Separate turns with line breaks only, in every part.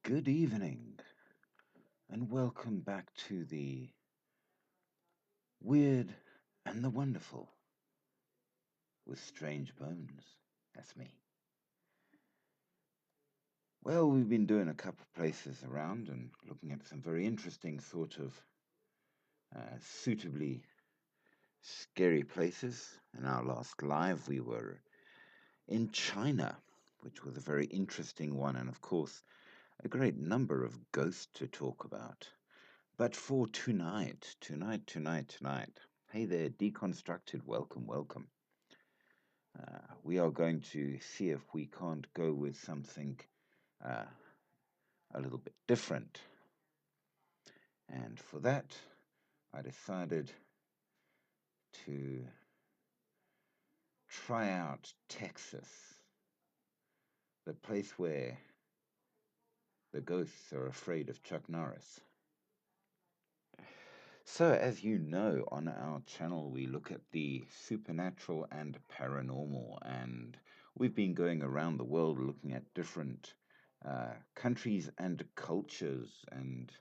Good evening, and welcome back to the weird and the wonderful with Strange Bones. That's me. Well, we've been doing a couple of places around and looking at some very interesting, sort of suitably scary places. In our last live, we were in China, which was a very interesting one, and of course, a great number of ghosts to talk about. But for tonight, hey there, Deconstructed, welcome, welcome. We are going to see if we can't go with something uh, a little bit different. And for that, I decided to try out Texas, the place where the ghosts are afraid of Chuck Norris. So, as you know, on our channel, we look at the supernatural and paranormal, and we've been going around the world looking at different countries and cultures and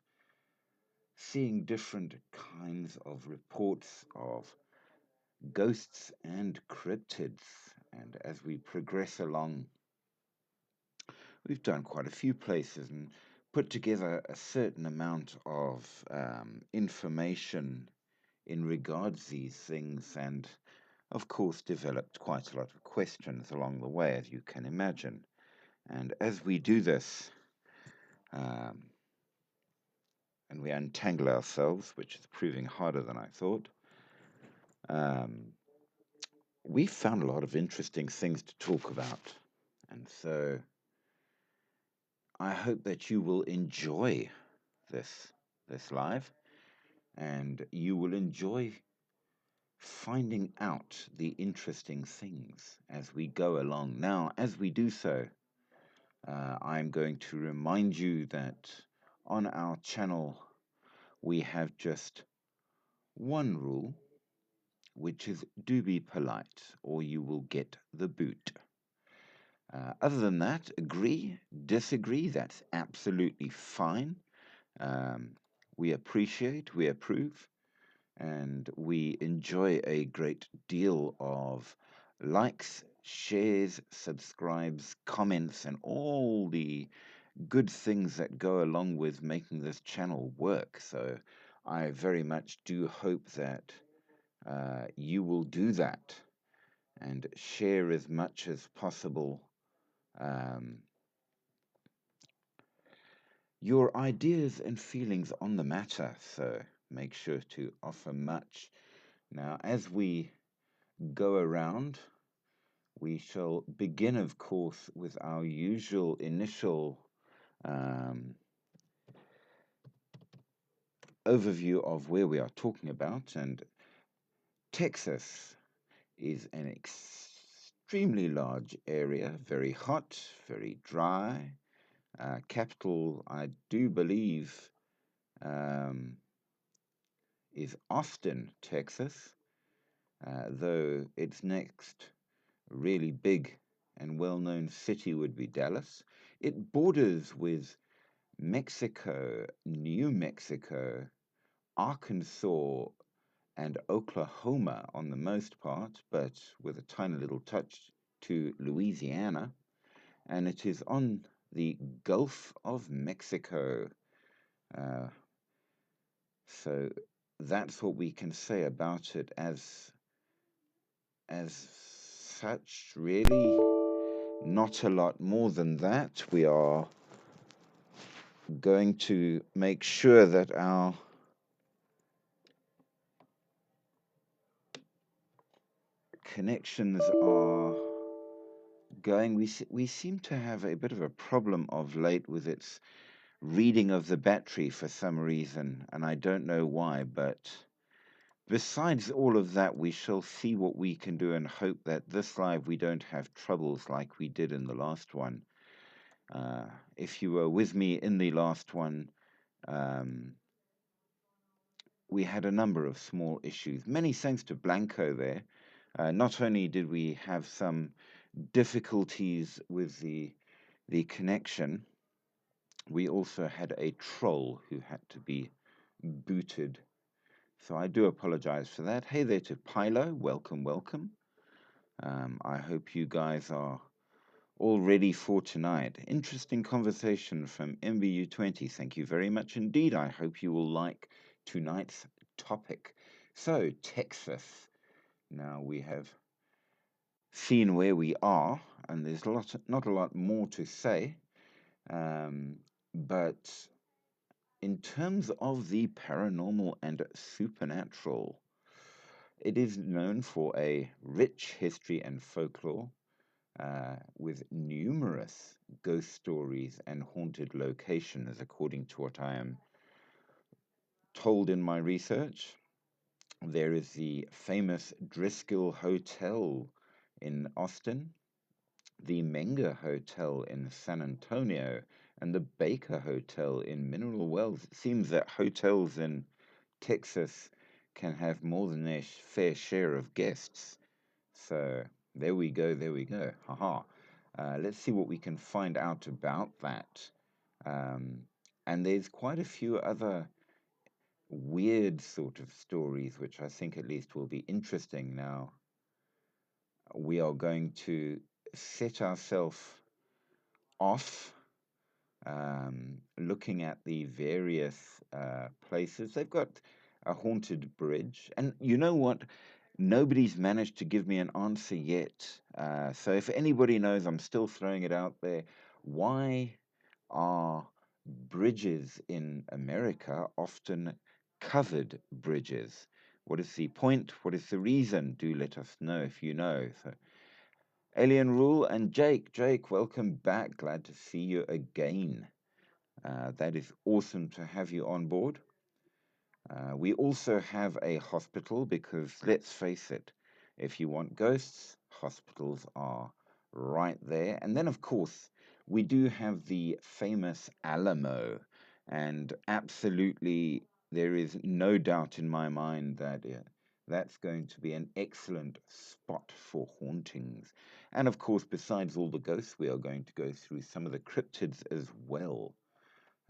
seeing different kinds of reports of ghosts and cryptids. And as we progress along, we've done quite a few places and put together a certain amount of information in regards to these things, and of course developed quite a lot of questions along the way, as you can imagine. And as we do this, um, and we untangle ourselves, which is proving harder than I thought, um, we found a lot of interesting things to talk about. And so I hope that you will enjoy this live, and you will enjoy finding out the interesting things as we go along. Now, as we do so, I'm going to remind you that on our channel we have just one rule, which is do be polite or you will get the boot. Other than that, agree, disagree, that's absolutely fine. Um, we appreciate, we approve, and we enjoy a great deal of likes, shares, subscribes, comments, and all the good things that go along with making this channel work. So I very much do hope that you will do that and share as much as possible um, your ideas and feelings on the matter. So make sure to offer much. Now, as we go around, we shall begin, of course, with our usual initial um, overview of where we are talking about. And Texas is an extremely large area, very hot, very dry. Capital, I do believe, um, is Austin, Texas, though its next really big and well known city would be Dallas. It borders with Mexico, New Mexico, Arkansas, and Oklahoma on the most part, but with a tiny little touch to Louisiana. And it is on the Gulf of Mexico. Uh, so that's what we can say about it as such, really. Not a lot more than that. We are going to make sure that our connections are going. We seem to have a bit of a problem of late with its reading of the battery for some reason, and I don't know why, but besides all of that, we shall see what we can do and hope that this live we don't have troubles like we did in the last one. If you were with me in the last one, um, we had a number of small issues. Many thanks to Blanco there. Not only did we have some difficulties with the connection, We also had a troll who had to be booted. So I do apologize for that. Hey there to Pilo. Welcome, welcome. I hope you guys are all ready for tonight. Interesting conversation from MBU20. Thank you very much indeed. I hope you will like tonight's topic. So, Texas. Now we have seen where we are, and there's not a lot more to say. But in terms of the paranormal and supernatural, it is known for a rich history and folklore, with numerous ghost stories and haunted locations, according to what I am told in my research. There is the famous Driscoll Hotel in Austin, the Menger Hotel in San Antonio, and the Baker Hotel in Mineral Wells. It seems that hotels in Texas can have more than their fair share of guests. So there we go, there we go. Haha. Let's see what we can find out about that. Um, and there's quite a few other weird sort of stories, which I think at least will be interesting. Now, we are going to set ourselves off, looking at the various places. They've got a haunted bridge. And you know what? Nobody's managed to give me an answer yet. So if anybody knows, I'm still throwing it out there. Why are bridges in America often covered bridges? What is the point? What is the reason? Do let us know if you know. So, Alien Rule and Jake, welcome back. Glad to see you again. That is awesome to have you on board. We also have a hospital because, let's face it, if you want ghosts, hospitals are right there. And then, of course, we do have the famous Alamo. And absolutely, there is no doubt in my mind that that's going to be an excellent spot for hauntings. And of course, besides all the ghosts, we are going to go through some of the cryptids as well.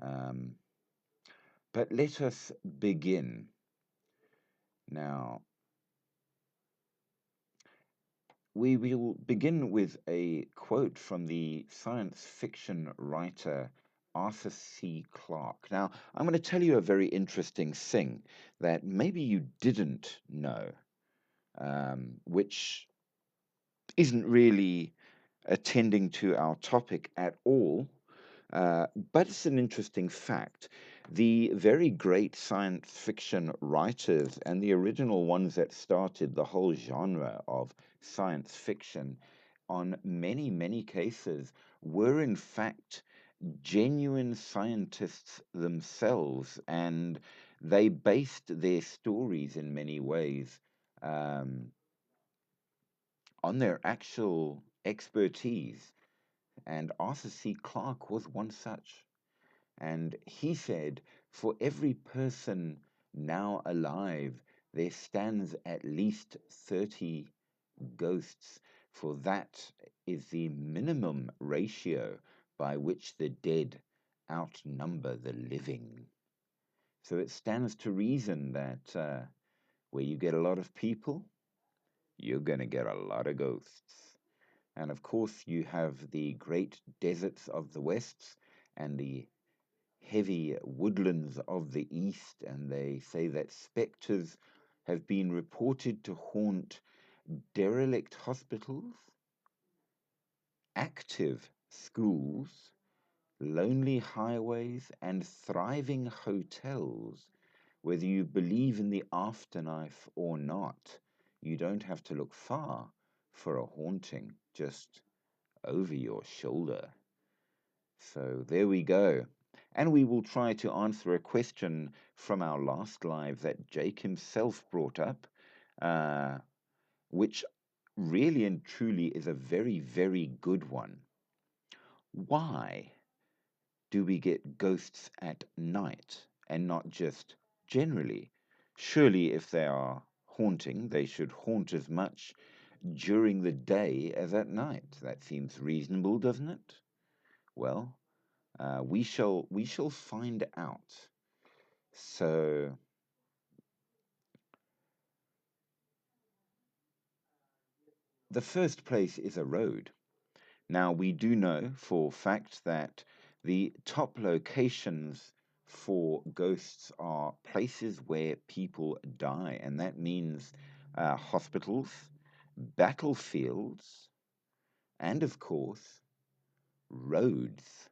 Um, but let us begin. Now, we will begin with a quote from the science fiction writer Arthur C. Clarke. Now, I'm going to tell you a very interesting thing that maybe you didn't know, which isn't really attending to our topic at all, but it's an interesting fact. The very great science fiction writers and the original ones that started the whole genre of science fiction, on many, many cases, were in fact genuine scientists themselves, and they based their stories in many ways um, on their actual expertise. And Arthur C. Clarke was one such. And he said, for every person now alive, there stands at least 30 ghosts, for that is the minimum ratio by which the dead outnumber the living. So it stands to reason that where you get a lot of people, you're going to get a lot of ghosts. And of course, you have the great deserts of the West and the heavy woodlands of the East, and they say that spectres have been reported to haunt derelict hospitals, active schools, lonely highways, and thriving hotels. Whether you believe in the afterlife or not, you don't have to look far for a haunting just over your shoulder. So there we go. And we will try to answer a question from our last live that Jake himself brought up, uh, which really and truly is a very, very good one. Why do we get ghosts at night and not just generally? Surely, if they are haunting, they should haunt as much during the day as at night. That seems reasonable, doesn't it? Well, We shall find out. So the first place is a road. Now, we do know for fact that the top locations for ghosts are places where people die, and that means hospitals, battlefields, and of course, roads.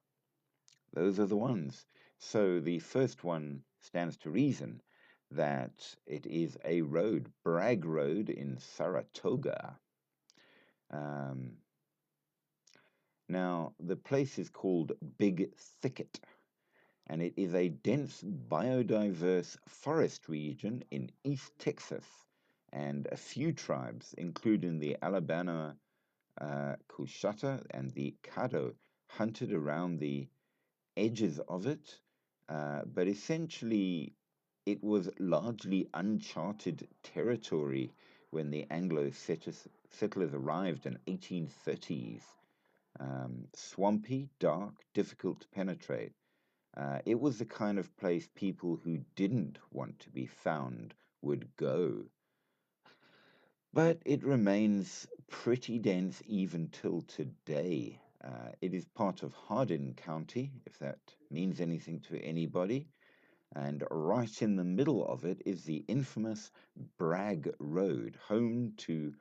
Those are the ones. So the first one stands to reason that it is a road, Bragg Road in Saratoga. Um, Now, the place is called Big Thicket, and it is a dense, biodiverse forest region in East Texas, and a few tribes, including the Alabama Coushatta and the Caddo, hunted around the edges of it, but essentially it was largely uncharted territory when the Anglo settlers arrived in 1830s. Swampy, dark, difficult to penetrate. It was the kind of place people who didn't want to be found would go. But it remains pretty dense even till today. It is part of Hardin County, if that means anything to anybody. And right in the middle of it is the infamous Bragg Road, home to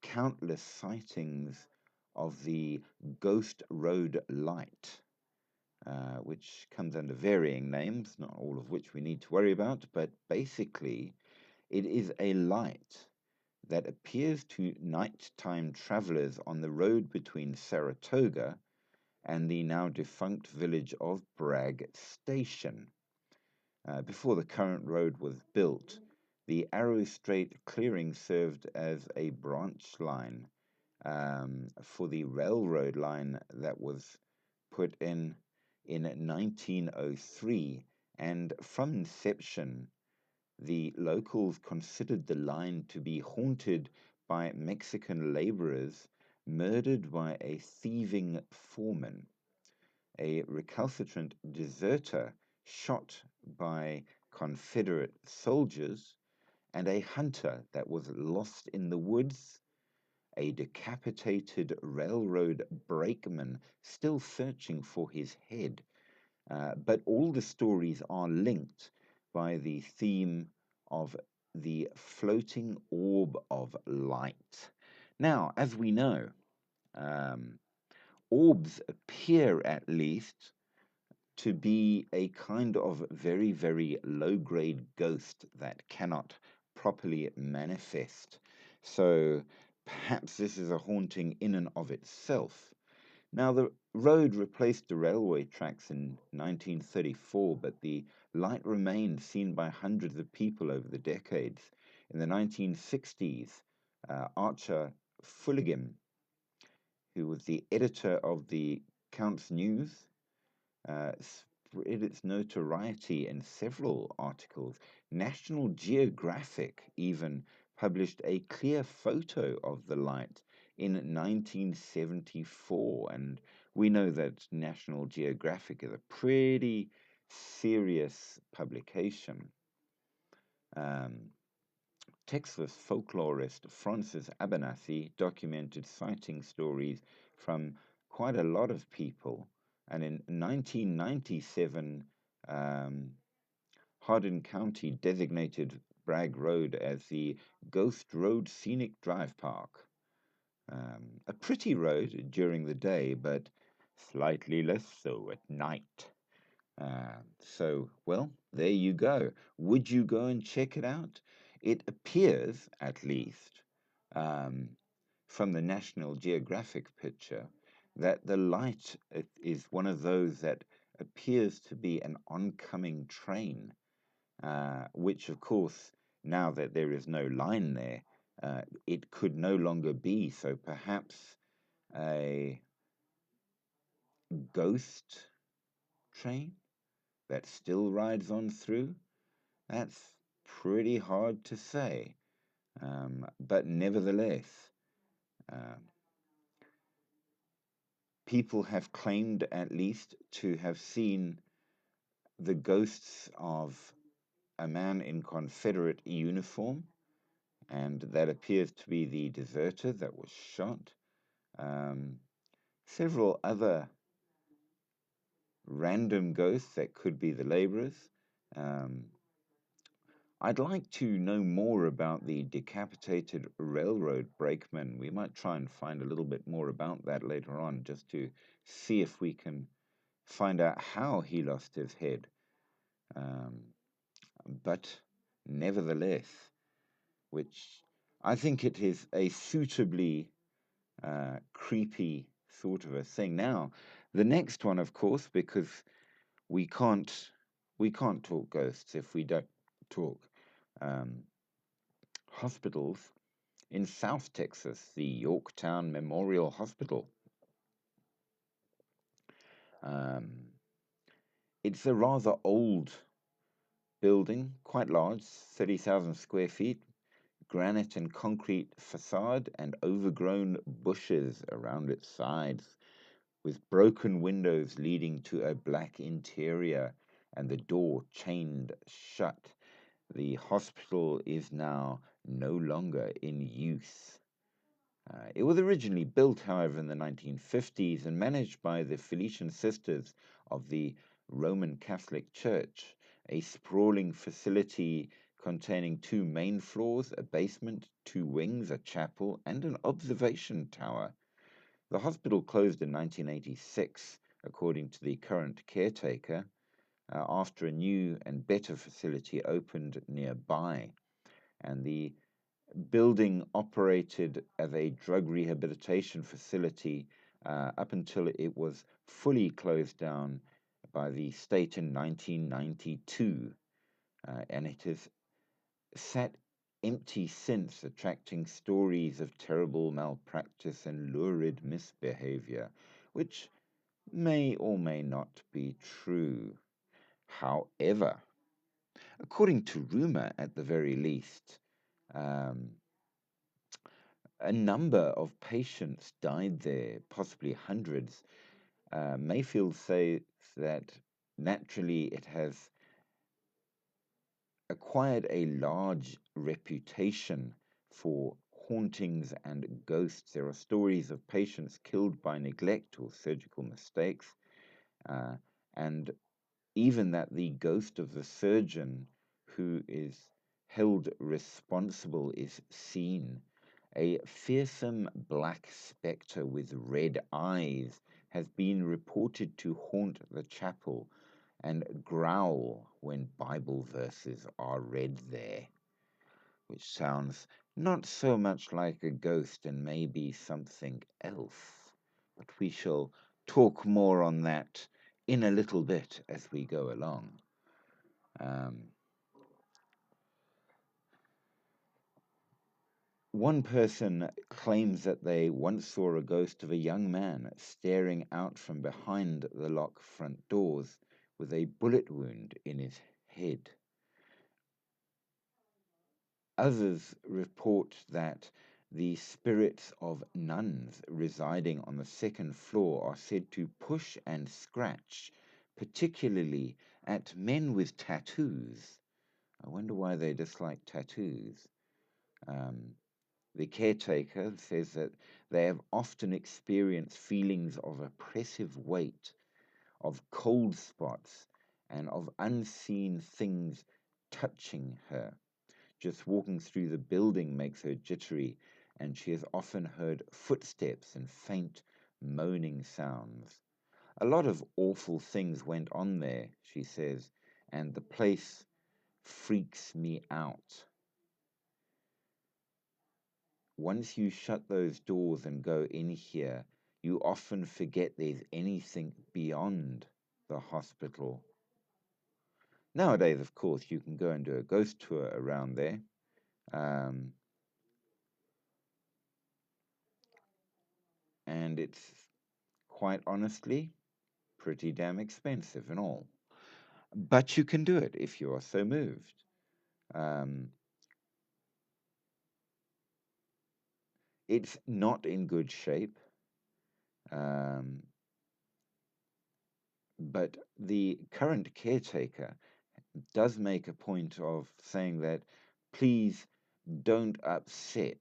countless sightings of the Ghost Road Light, which comes under varying names, not all of which we need to worry about, but basically, it is a light that appears to nighttime travelers on the road between Saratoga and the now defunct village of Bragg Station. Before the current road was built, the Arrow Strait clearing served as a branch line for the railroad line that was put in 1903, and from inception, the locals considered the line to be haunted by Mexican laborers murdered by a thieving foreman, a recalcitrant deserter shot by Confederate soldiers, and a hunter that was lost in the woods, a decapitated railroad brakeman still searching for his head. But all the stories are linked by the theme of the floating orb of light. Now, as we know, um, orbs appear at least to be a kind of very, very low grade ghost that cannot properly manifest. So perhaps this is a haunting in and of itself. Now, the road replaced the railway tracks in 1934, but the light remained seen by hundreds of people over the decades. In the 1960s, Archer Fulligim, who was the editor of the Counts News, spread its notoriety in several articles. National Geographic even published a clear photo of the light in 1974, and we know that National Geographic is a pretty serious publication. Um, Texas folklorist Francis Abernathy documented sighting stories from quite a lot of people, and in 1997, um, Hardin County designated Bragg Road as the Ghost Road Scenic Drive Park. A pretty road during the day, but slightly less so at night. Well, there you go. Would you go and check it out? It appears, at least, um, from the National Geographic picture, that the light is one of those that appears to be an oncoming train, which, of course, now that there is no line there, it could no longer be. So perhaps a ghost train that still rides on through. That's pretty hard to say. But nevertheless, uh, people have claimed at least to have seen the ghosts of a man in Confederate uniform, and that appears to be the deserter that was shot. Um, Several other random ghosts that could be the laborers. Um, I'd like to know more about the decapitated railroad brakeman. We might try and find a little bit more about that later on, just to see if we can find out how he lost his head. Um, but nevertheless, which I think it is a suitably creepy sort of a thing. Now, the next one, of course, because we can't we can't talk ghosts if we don't talk um, hospitals. In South Texas, the Yorktown Memorial Hospital. Um, it's a rather old building, quite large, 30,000 square feet, granite and concrete facade, and overgrown bushes around its sides, with broken windows leading to a black interior and the door chained shut. The hospital is now no longer in use. It was originally built, however, in the 1950s and managed by the Felician Sisters of the Roman Catholic Church, a sprawling facility containing two main floors, a basement, two wings, a chapel, and an observation tower. The hospital closed in 1986, according to the current caretaker, after a new and better facility opened nearby. And the building operated as a drug rehabilitation facility up until it was fully closed down by the state in 1992. And it has sat empty since, attracting stories of terrible malpractice and lurid misbehavior, which may or may not be true. However, according to rumor at the very least, um, a number of patients died there, possibly hundreds. Mayfield says that naturally it has acquired a large reputation for hauntings and ghosts. There are stories of patients killed by neglect or surgical mistakes, uh, and even that the ghost of the surgeon who is held responsible is seen. A fearsome black spectre with red eyes has been reported to haunt the chapel and growl when Bible verses are read there, which sounds not so much like a ghost and maybe something else. But we shall talk more on that in a little bit as we go along. Um, One person claims that they once saw a ghost of a young man staring out from behind the locked front doors with a bullet wound in his head. Others report that the spirits of nuns residing on the second floor are said to push and scratch, particularly at men with tattoos. I wonder why they dislike tattoos. Um, The caretaker says that they have often experienced feelings of oppressive weight, of cold spots, and of unseen things touching her. Just walking through the building makes her jittery, and she has often heard footsteps and faint moaning sounds. A lot of awful things went on there, she says, and the place freaks me out. Once you shut those doors and go in here, you often forget there's anything beyond the hospital. Nowadays, of course, you can go and do a ghost tour around there. Um, and it's quite honestly pretty damn expensive and all. But you can do it if you are so moved. Um, it's not in good shape. Um, But the current caretaker does make a point of saying that please don't upset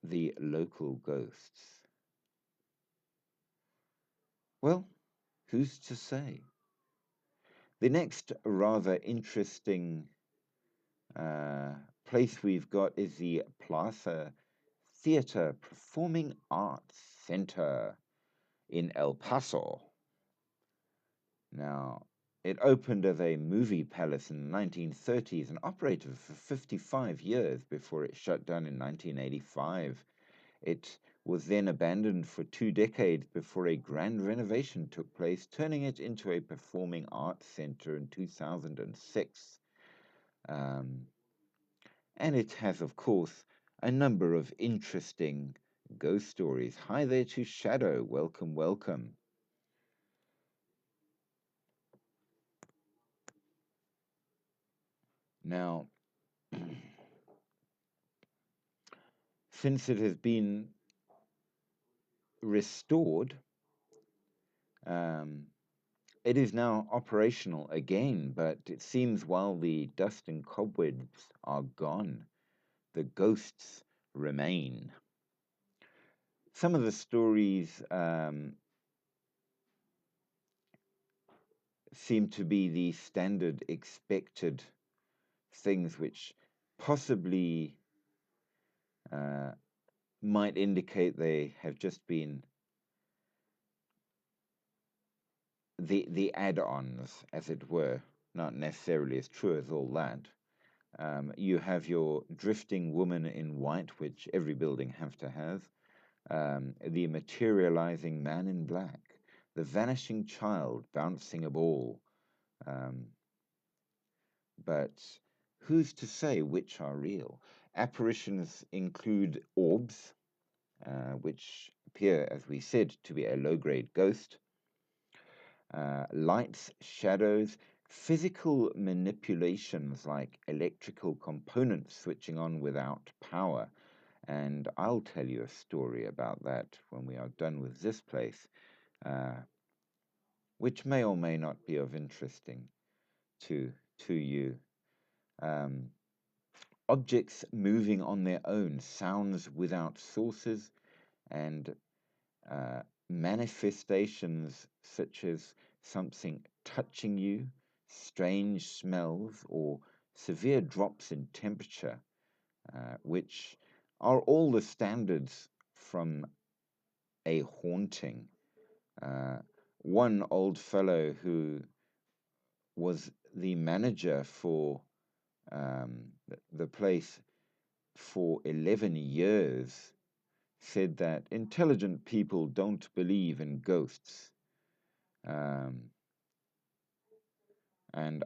the local ghosts. Well, who's to say? The next rather interesting place we've got is the Plaza Theater Performing Arts Center in El Paso. Now, it opened as a movie palace in the 1930s and operated for 55 years before it shut down in 1985. It was then abandoned for 2 decades before a grand renovation took place, turning it into a performing arts center in 2006. Um, and it has, of course, a number of interesting ghost stories. Hi there to Shadow. Welcome, welcome. Now, since it has been restored, um, it is now operational again, but it seems while the dust and cobwebs are gone, the ghosts remain. Some of the stories seem to be the standard expected things which possibly might indicate they have just been the add-ons, as it were, not necessarily as true as all that. You have your drifting woman in white, which every building has to have, the materializing man in black, the vanishing child bouncing a ball. But who's to say which are real? Apparitions include orbs, which appear, as we said, to be a low-grade ghost, lights, shadows, physical manipulations like electrical components switching on without power. And I'll tell you a story about that when we are done with this place, which may or may not be of interesting to you. Um, Objects moving on their own, sounds without sources, and manifestations such as something touching you, strange smells, or severe drops in temperature, which are all the standards from a haunting. One old fellow who was the manager for the place for 11 years said that intelligent people don't believe in ghosts. And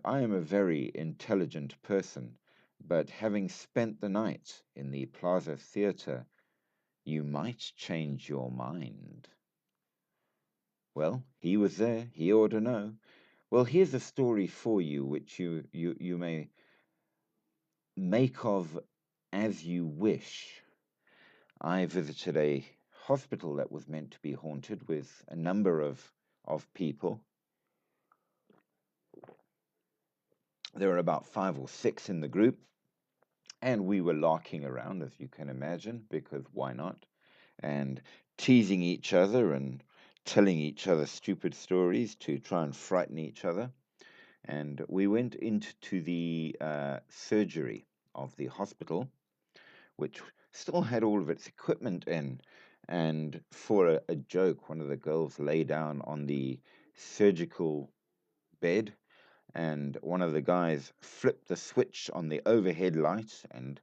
I am a very intelligent person, but having spent the night in the Plaza Theatre, you might change your mind. Well, he was there, he ought to know. Well, here's a story for you which you may make of as you wish. I visited a hospital that was meant to be haunted with a number of people. There were about 5 or 6 in the group, and we were larking around, as you can imagine, because why not? And teasing each other and telling each other stupid stories to try and frighten each other. And we went into the surgery of the hospital, which still had all of its equipment in. And for a joke, one of the girls lay down on the surgical bed, and one of the guys flipped the switch on the overhead light and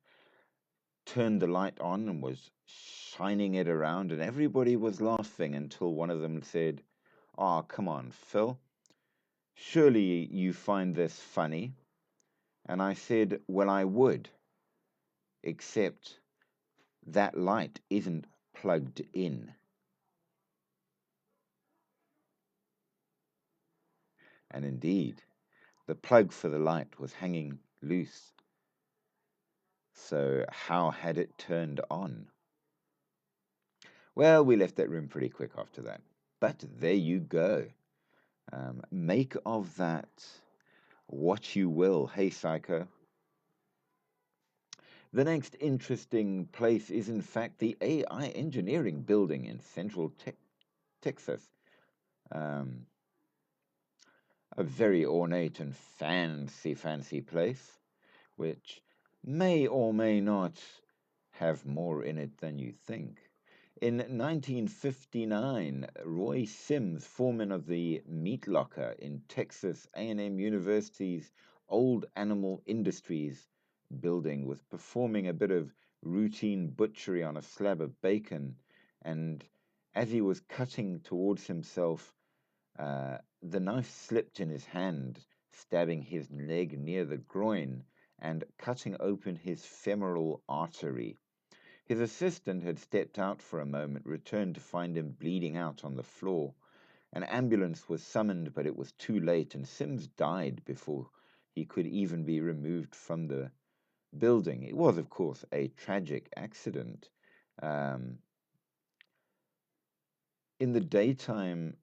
turned the light on and was shining it around, and everybody was laughing until one of them said, "Oh, come on, Phil. Surely you find this funny." And I said, "Well, I would, except that light isn't plugged in." And indeed, the plug for the light was hanging loose. So how had it turned on? Well, we left that room pretty quick after that. But there you go. Make of that what you will. Hey, Psycho. The next interesting place is, in fact, the AI engineering building in Central Texas. Um, a very ornate and fancy place, which may or may not have more in it than you think. In 1959, Roy Sims, foreman of the Meat Locker in Texas A&M University's Old Animal Industries building, was performing a bit of routine butchery on a slab of bacon, and as he was cutting towards himself, the knife slipped in his hand, stabbing his leg near the groin and cutting open his femoral artery. His assistant had stepped out for a moment, returned to find him bleeding out on the floor. An ambulance was summoned, but it was too late, and Sims died before he could even be removed from the building. It was, of course, a tragic accident. Um, in the daytime,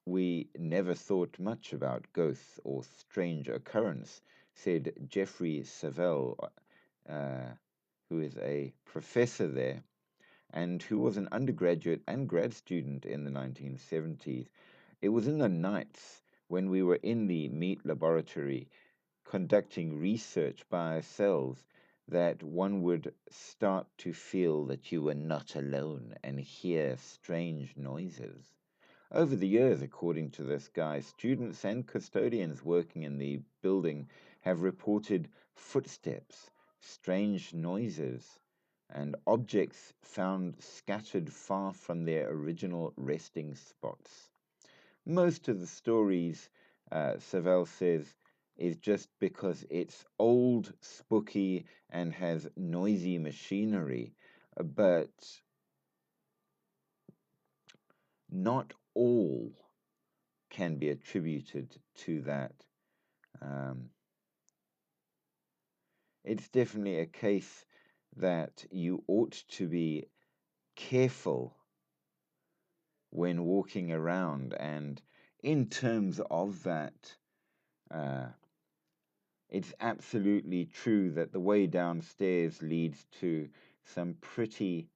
we never thought much about ghosts or strange occurrence, said Jeffrey Savelle, uh, who is a professor there and who was an undergraduate and grad student in the 1970s. It was in the nights when we were in the meat laboratory conducting research by ourselves that one would start to feel that you were not alone and hear strange noises. Over the years, according to this guy, students and custodians working in the building have reported footsteps, strange noises, and objects found scattered far from their original resting spots. Most of the stories, Savelle says, is just because it's old, spooky, and has noisy machinery, but not all can be attributed to that. Um, it's definitely a case that you ought to be careful when walking around. And in terms of that, uh, it's absolutely true that the way downstairs leads to some pretty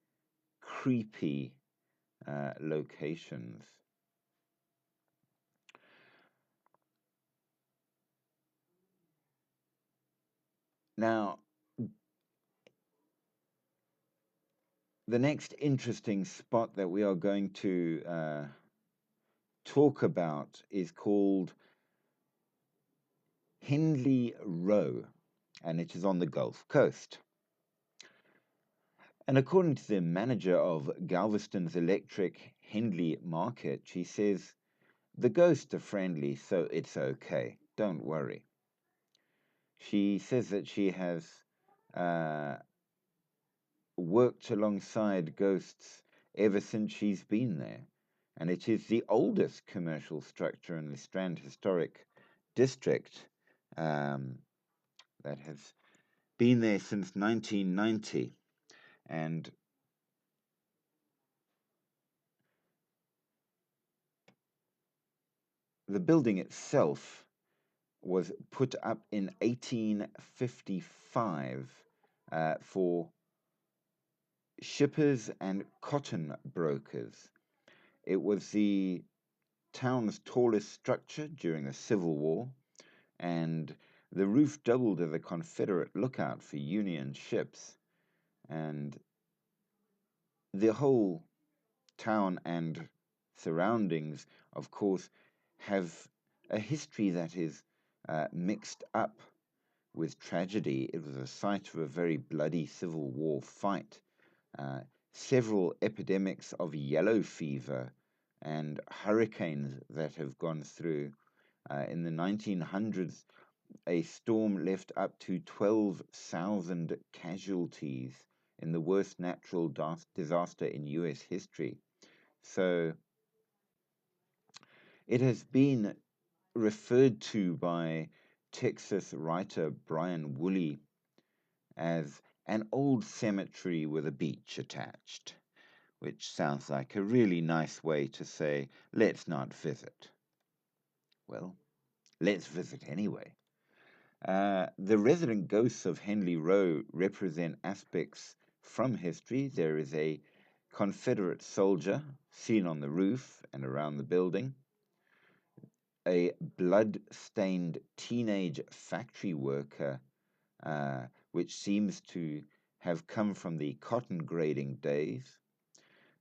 creepy locations. Now, the next interesting spot that we are going to talk about is called Hindley Row, and it is on the Gulf Coast. And according to the manager of Galveston's Electric Hindley Market, she says, the ghosts are friendly, so it's okay. Don't worry. She says that she has uh, worked alongside ghosts ever since she's been there. And it is the oldest commercial structure in the Strand Historic District that has been there since 1990. And the building itself was put up in 1855 for shippers and cotton brokers. It was the town's tallest structure during the Civil War, and the roof doubled as a Confederate lookout for Union ships. And the whole town and surroundings, of course, have a history that is mixed up with tragedy. It was a site of a very bloody Civil War fight. Uh, Several epidemics of yellow fever and hurricanes that have gone through. In the 1900s, a storm left up to 12,000 casualties in the worst natural disaster in US history. So it has been referred to by Texas writer Brian Woolley as an old cemetery with a beach attached, which sounds like a really nice way to say, let's not visit. Well, let's visit anyway. The resident ghosts of Henley Row represent aspects from history. There is a Confederate soldier seen on the roof and around the building, a blood-stained teenage factory worker, which seems to have come from the cotton grading days.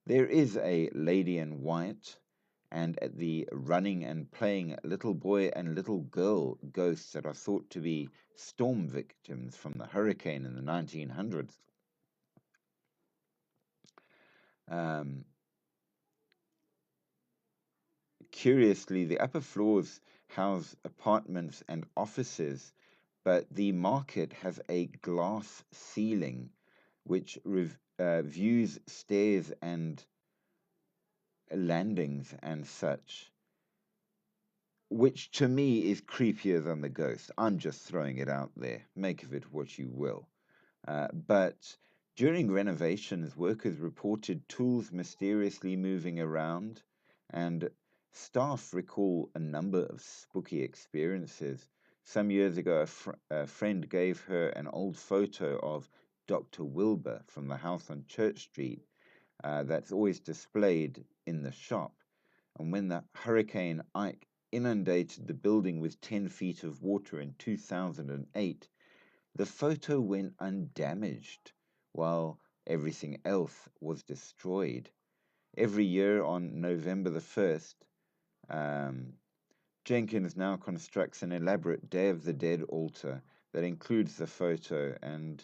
There is a lady in white, and at the running and playing little boy and little girl ghosts that are thought to be storm victims from the hurricane in the 1900s. Curiously, the upper floors house apartments and offices, but the market has a glass ceiling which views stairs and landings and such, which to me is creepier than the ghost. I'm just throwing it out there. Make of it what you will. But during renovations, workers reported tools mysteriously moving around, and staff recall a number of spooky experiences. Some years ago, a friend gave her an old photo of Dr. Wilbur from the house on Church Street that's always displayed in the shop. And when the Hurricane Ike inundated the building with 10 feet of water in 2008, the photo went undamaged while everything else was destroyed. Every year on November the 1st, Jenkins now constructs an elaborate Day of the Dead altar that includes the photo, and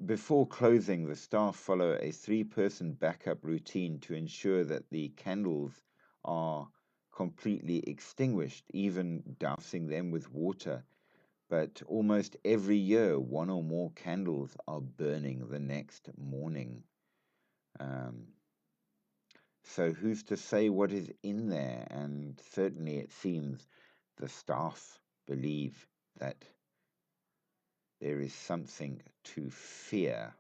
before closing, the staff follow a 3-person backup routine to ensure that the candles are completely extinguished, even dousing them with water. But almost every year, one or more candles are burning the next morning. So who's to say what is in there? And certainly it seems the staff believe that there is something to fear.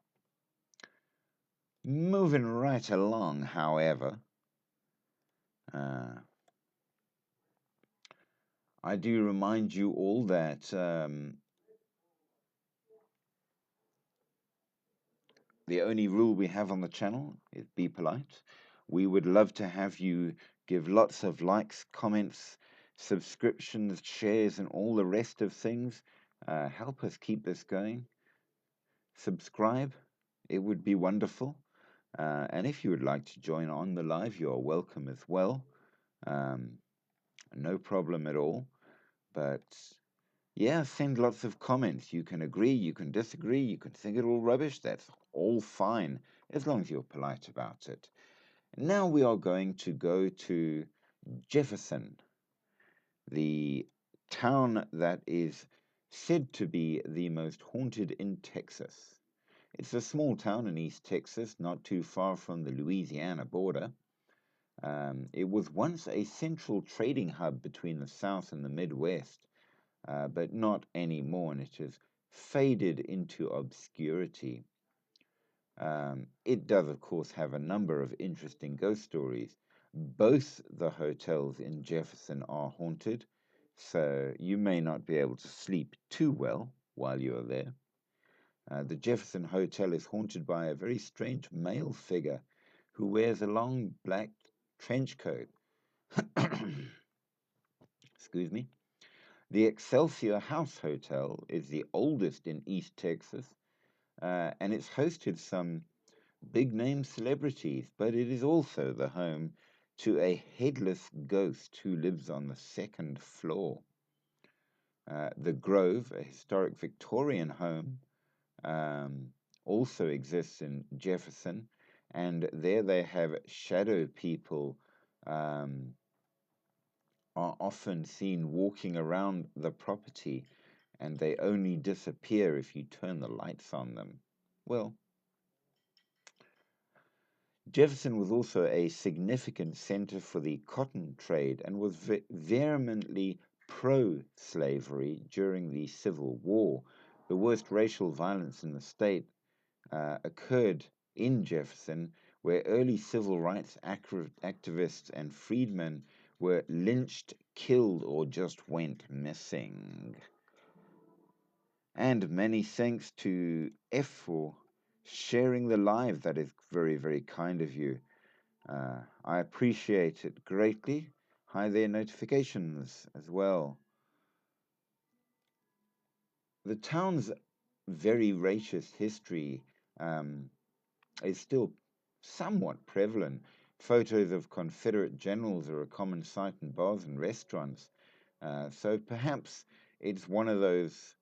Moving right along, however, I do remind you all that the only rule we have on the channel is be polite. We would love to have you give lots of likes, comments, subscriptions, shares, and all the rest of things. Help us keep this going. Subscribe, it would be wonderful. And if you would like to join on the live, you are welcome as well. No problem at all. But yeah, send lots of comments. You can agree, you can disagree, you can think it all rubbish. That's all fine, as long as you're polite about it. Now we are going to go to Jefferson, the town that is said to be the most haunted in Texas. It's a small town in East Texas, not too far from the Louisiana border. It was once a central trading hub between the South and the Midwest, but not anymore, and it has faded into obscurity. It does, of course, have a number of interesting ghost stories. Both the hotels in Jefferson are haunted, so you may not be able to sleep too well while you're there. The Jefferson Hotel is haunted by a very strange male figure who wears a long black trench coat. Excuse me. The Excelsior House Hotel is the oldest in East Texas, and it's hosted some big name celebrities, but it is also the home to a headless ghost who lives on the second floor. The Grove, a historic Victorian home, also exists in Jefferson, and there they have shadow people are often seen walking around the property, and they only disappear if you turn the lights on them. Well, Jefferson was also a significant center for the cotton trade and was vehemently pro-slavery during the Civil War. The worst racial violence in the state occurred in Jefferson where early civil rights activists and freedmen were lynched, killed, or just went missing. And many thanks to F for sharing the live. That is very, very kind of you. I appreciate it greatly. Hi there, notifications as well. The town's very racist history is still somewhat prevalent. Photos of Confederate generals are a common sight in bars and restaurants. So perhaps it's one of those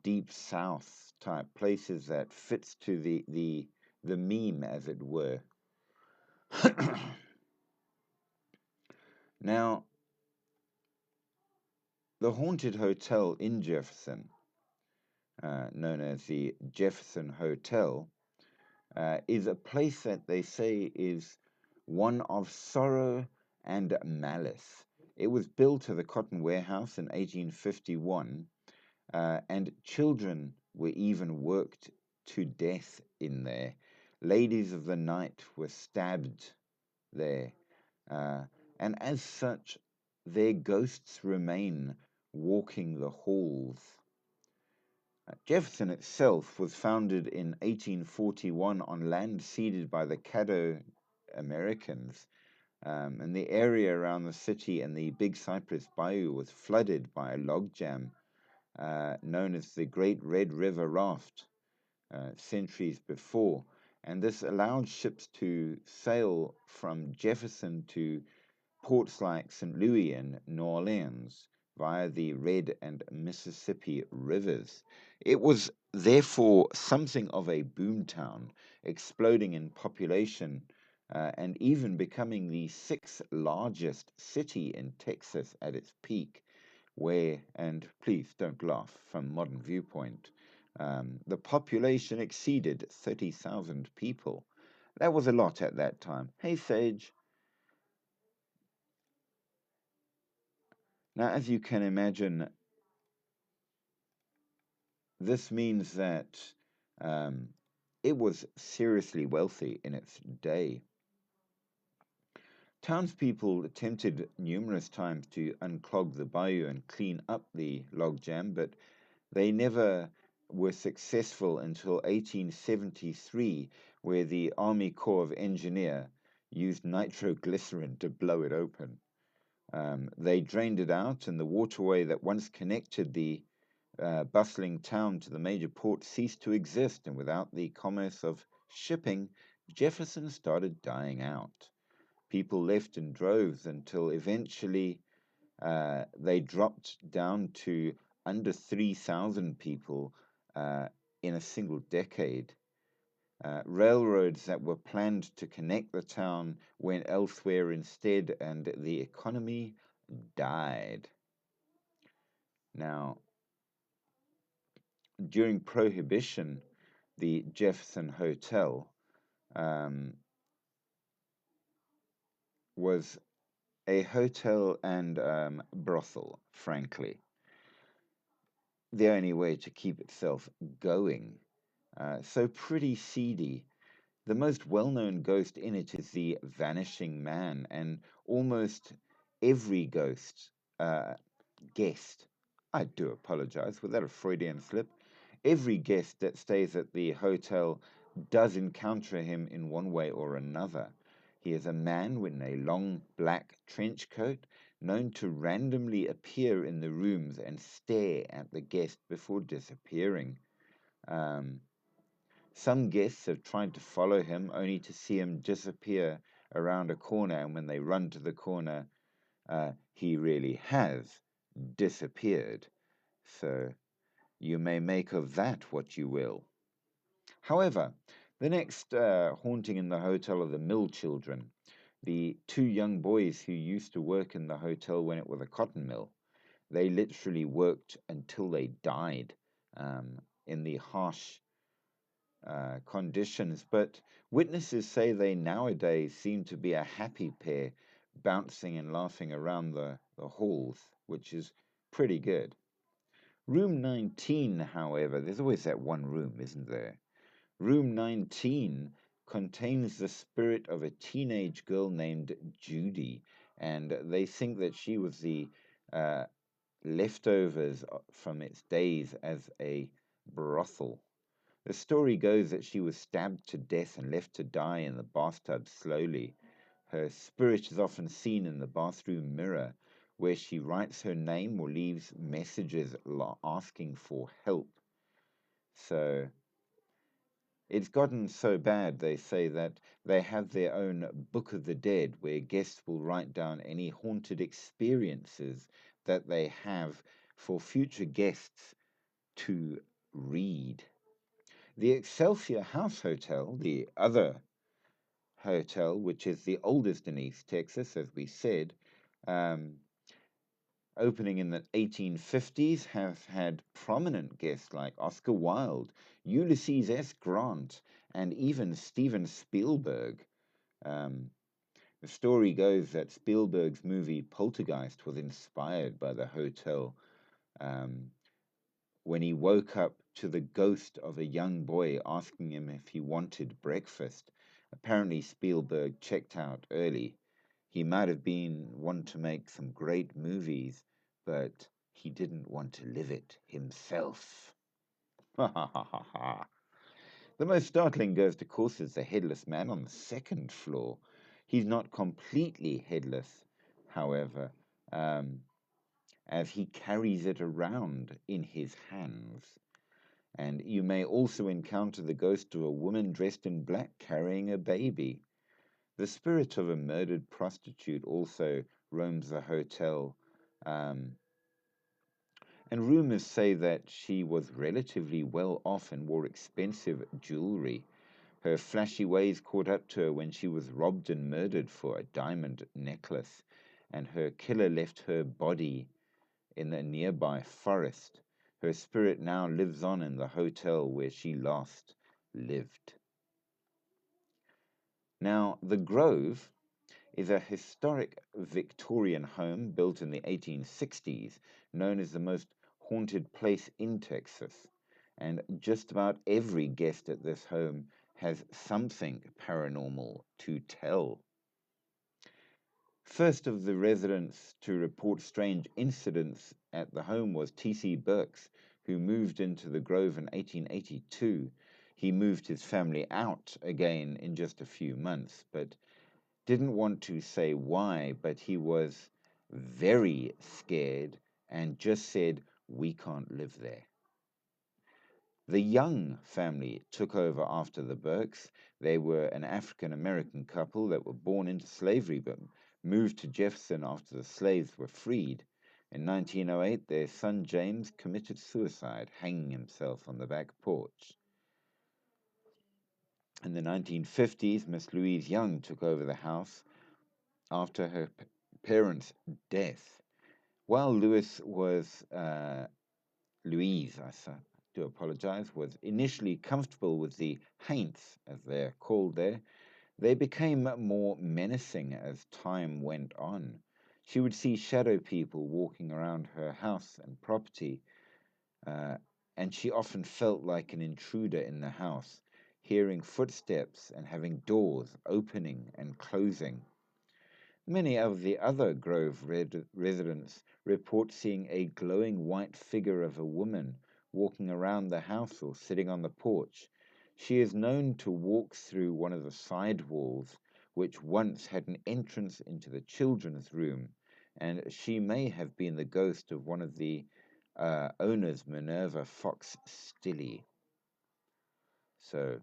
deep south type places that fits to the meme, as it were. Now, the Haunted Hotel in Jefferson, known as the Jefferson Hotel, is a place that they say is one of sorrow and malice. It was built as a cotton warehouse in 1851, and children were even worked to death in there. Ladies of the night were stabbed there, uh, and as such, their ghosts remain walking the halls. Jefferson itself was founded in 1841 on land ceded by the Caddo Americans, and the area around the city and the Big Cypress Bayou was flooded by a logjam known as the Great Red River Raft centuries before. And this allowed ships to sail from Jefferson to ports like St. Louis and New Orleans via the Red and Mississippi rivers. It was therefore something of a boomtown, exploding in population and even becoming the sixth largest city in Texas at its peak, where, and please don't laugh from modern viewpoint, the population exceeded 30,000 people. That was a lot at that time. Hey, Sage. Now, as you can imagine, this means that um, it was seriously wealthy in its day. Townspeople attempted numerous times to unclog the bayou and clean up the logjam, but they never were successful until 1873, where the Army Corps of Engineer used nitroglycerin to blow it open. They drained it out, and the waterway that once connected the bustling town to the major port ceased to exist, and without the commerce of shipping, Jefferson started dying out. People left in droves until eventually they dropped down to under 3,000 people in a single decade. Railroads that were planned to connect the town went elsewhere instead, and the economy died. Now, during Prohibition, the Jefferson Hotel was a hotel and brothel, frankly. The only way to keep itself going. So pretty seedy. The most well known ghost in it is the Vanishing Man, and almost every guest, I do apologize, was that a Freudian slip? Every guest that stays at the hotel does encounter him in one way or another. He is a man in a long black trench coat, known to randomly appear in the rooms and stare at the guest before disappearing. Um, some guests have tried to follow him only to see him disappear around a corner, and when they run to the corner, he really has disappeared. So you may make of that what you will. However, the next haunting in the hotel are the Mill children, the two young boys who used to work in the hotel when it was a cotton mill. They literally worked until they died in the harsh conditions, but witnesses say they nowadays seem to be a happy pair, bouncing and laughing around the halls, which is pretty good. Room 19, however, there's always that one room, isn't there? Room 19 contains the spirit of a teenage girl named Judy, and they think that she was the uh, leftovers from its days as a brothel. The story goes that she was stabbed to death and left to die in the bathtub slowly. Her spirit is often seen in the bathroom mirror, where she writes her name or leaves messages asking for help. So it's gotten so bad, they say, that they have their own Book of the Dead where guests will write down any haunted experiences that they have for future guests to read. The Excelsior House Hotel, the other hotel, which is the oldest in East Texas, as we said, um, opening in the 1850s, have had prominent guests like Oscar Wilde, Ulysses S. Grant, and even Steven Spielberg. Um, the story goes that Spielberg's movie Poltergeist was inspired by the hotel um, when he woke up to the ghost of a young boy asking him if he wanted breakfast. Apparently, Spielberg checked out early. He might have been one to make some great movies, but he didn't want to live it himself. Ha ha ha ha ha. The most startling ghost, of course, is the headless man on the second floor. He's not completely headless, however, as he carries it around in his hands. And you may also encounter the ghost of a woman dressed in black carrying a baby. The spirit of a murdered prostitute also roams the hotel, um, and rumors say that she was relatively well off and wore expensive jewelry. Her flashy ways caught up to her when she was robbed and murdered for a diamond necklace, and her killer left her body in a nearby forest. Her spirit now lives on in the hotel where she last lived. Now, the Grove is a historic Victorian home built in the 1860s, known as the most haunted place in Texas. And just about every guest at this home has something paranormal to tell. First of the residents to report strange incidents at the home was T.C. Burks, who moved into the Grove in 1882. He moved his family out again in just a few months, but didn't want to say why, but he was very scared and just said, "We can't live there." The Young family took over after the Burkes. They were an African American couple that were born into slavery but moved to Jefferson after the slaves were freed. In 1908, their son James committed suicide, hanging himself on the back porch. In the 1950s, Miss Louise Young took over the house after her parents' death. While Louise, do apologize, was initially comfortable with the haints, as they're called there, they became more menacing as time went on. She would see shadow people walking around her house and property, uh, and she often felt like an intruder in the house, hearing footsteps and having doors opening and closing. Many of the other Grove residents report seeing a glowing white figure of a woman walking around the house or sitting on the porch. She is known to walk through one of the side walls, which once had an entrance into the children's room, and she may have been the ghost of one of the owners, Minerva Fox Stilley. So,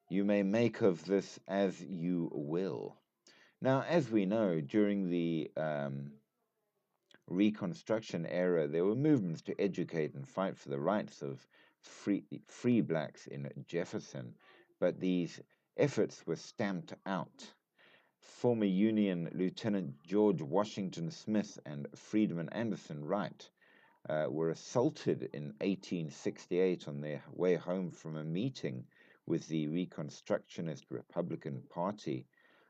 you may make of this as you will. Now, as we know, during the Reconstruction era, there were movements to educate and fight for the rights of free blacks in Jefferson, but these efforts were stamped out. Former Union Lieutenant George Washington Smith and Freedman Anderson Wright were assaulted in 1868 on their way home from a meeting with the Reconstructionist Republican Party.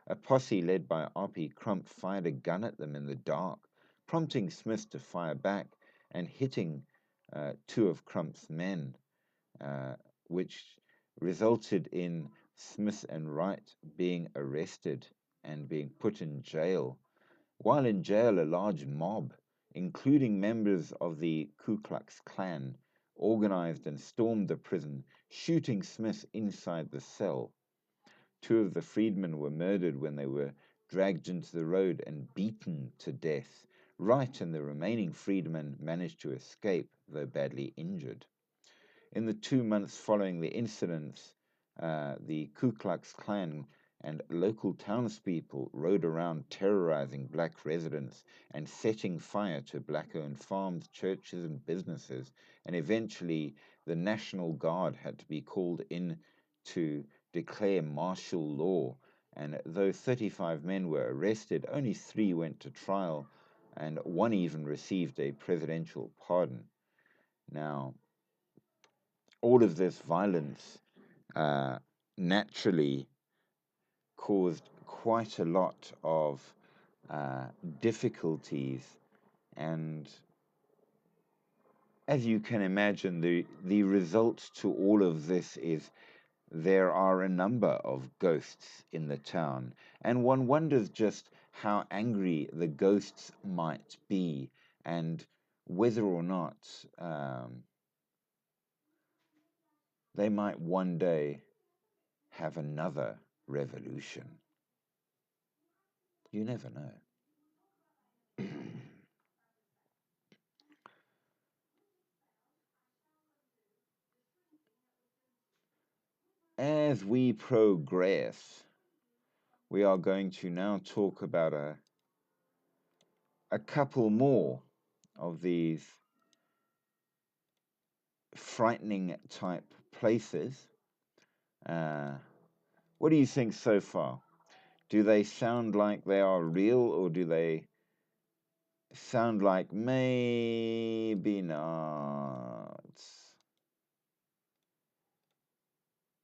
A posse led by R.P. Crump fired a gun at them in the dark, prompting Smith to fire back and hitting two of Crump's men, which resulted in Smith and Wright being arrested and being put in jail. While in jail, a large mob, including members of the Ku Klux Klan, organized and stormed the prison, shooting Smith inside the cell. Two of the freedmen were murdered when they were dragged into the road and beaten to death. Wright and the remaining freedmen managed to escape, though badly injured. In the 2 months following the incidents, the Ku Klux Klan and local townspeople rode around terrorizing black residents and setting fire to black-owned farms, churches, and businesses. And eventually, the National Guard had to be called in to declare martial law. And though 35 men were arrested, only 3 went to trial, and 1 even received a presidential pardon. Now, all of this violence naturally caused quite a lot of difficulties, and as you can imagine, the result to all of this is there are a number of ghosts in the town, and one wonders just how angry the ghosts might be and whether or not they might one day have another revolution. You never know. As we progress, we are going to now talk about a couple more of these frightening type places. What do you think so far? Do they sound like they are real, or do they sound like maybe not?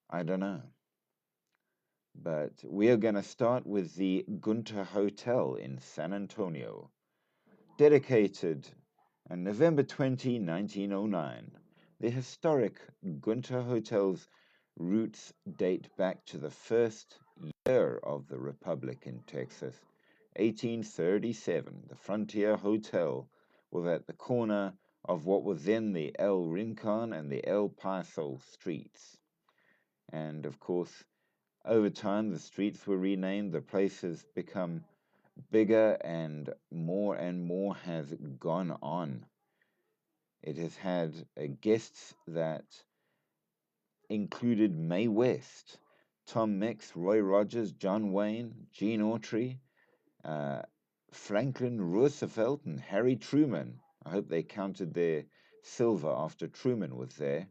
I don't know. But we are going to start with the Gunter Hotel in San Antonio, dedicated on November 20, 1909. The historic Gunter Hotel's roots date back to the first year of the Republic in Texas, 1837. The Frontier Hotel was at the corner of what was then the El Rincon and the El Paso streets. And of course, over time, the streets were renamed, the place has become bigger, and more has gone on. It has had guests that included Mae West, Tom Mix, Roy Rogers, John Wayne, Gene Autry, Franklin Roosevelt, and Harry Truman. I hope they counted their silver after Truman was there.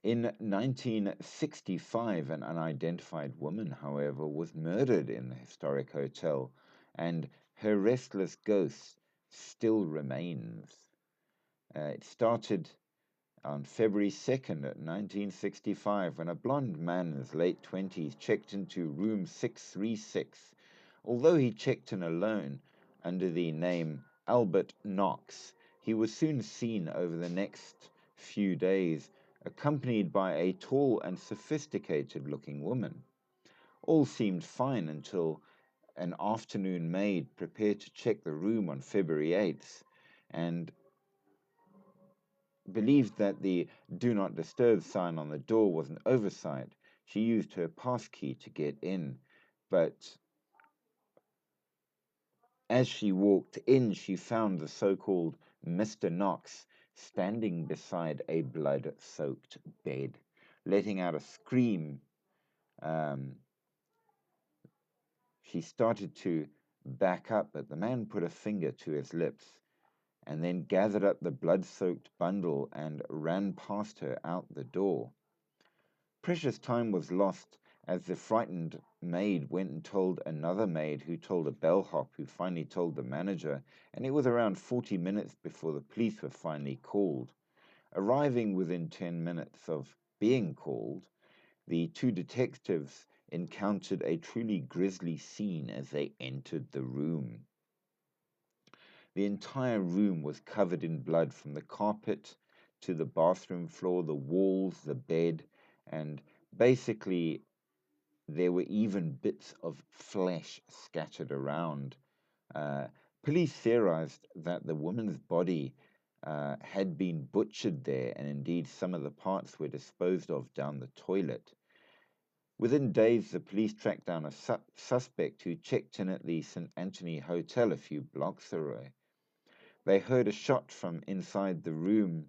In 1965, an unidentified woman, however, was murdered in the historic hotel, and her restless ghost still remains. It started on February 2nd, 1965, when a blond man in his late 20s checked into room 636. Although he checked in alone under the name Albert Knox, he was soon seen over the next few days, accompanied by a tall and sophisticated-looking woman. All seemed fine until an afternoon maid prepared to check the room on February 8th, and believed that the "Do Not Disturb" sign on the door was an oversight. She used her passkey to get in, but as she walked in, she found the so-called Mr. Knox standing beside a blood-soaked bed, letting out a scream. She started to back up, but the man put a finger to his lips and then gathered up the blood-soaked bundle and ran past her out the door. Precious time was lost as the frightened maid went and told another maid, who told a bellhop, who finally told the manager, and it was around 40 minutes before the police were finally called. Arriving within 10 minutes of being called, the 2 detectives encountered a truly grisly scene as they entered the room. The entire room was covered in blood from the carpet to the bathroom floor, the walls, the bed, and basically there were even bits of flesh scattered around. Uh, Police theorized that the woman's body had been butchered there, and indeed some of the parts were disposed of down the toilet. Within days, the police tracked down a suspect who checked in at the St. Anthony Hotel a few blocks away. They heard a shot from inside the room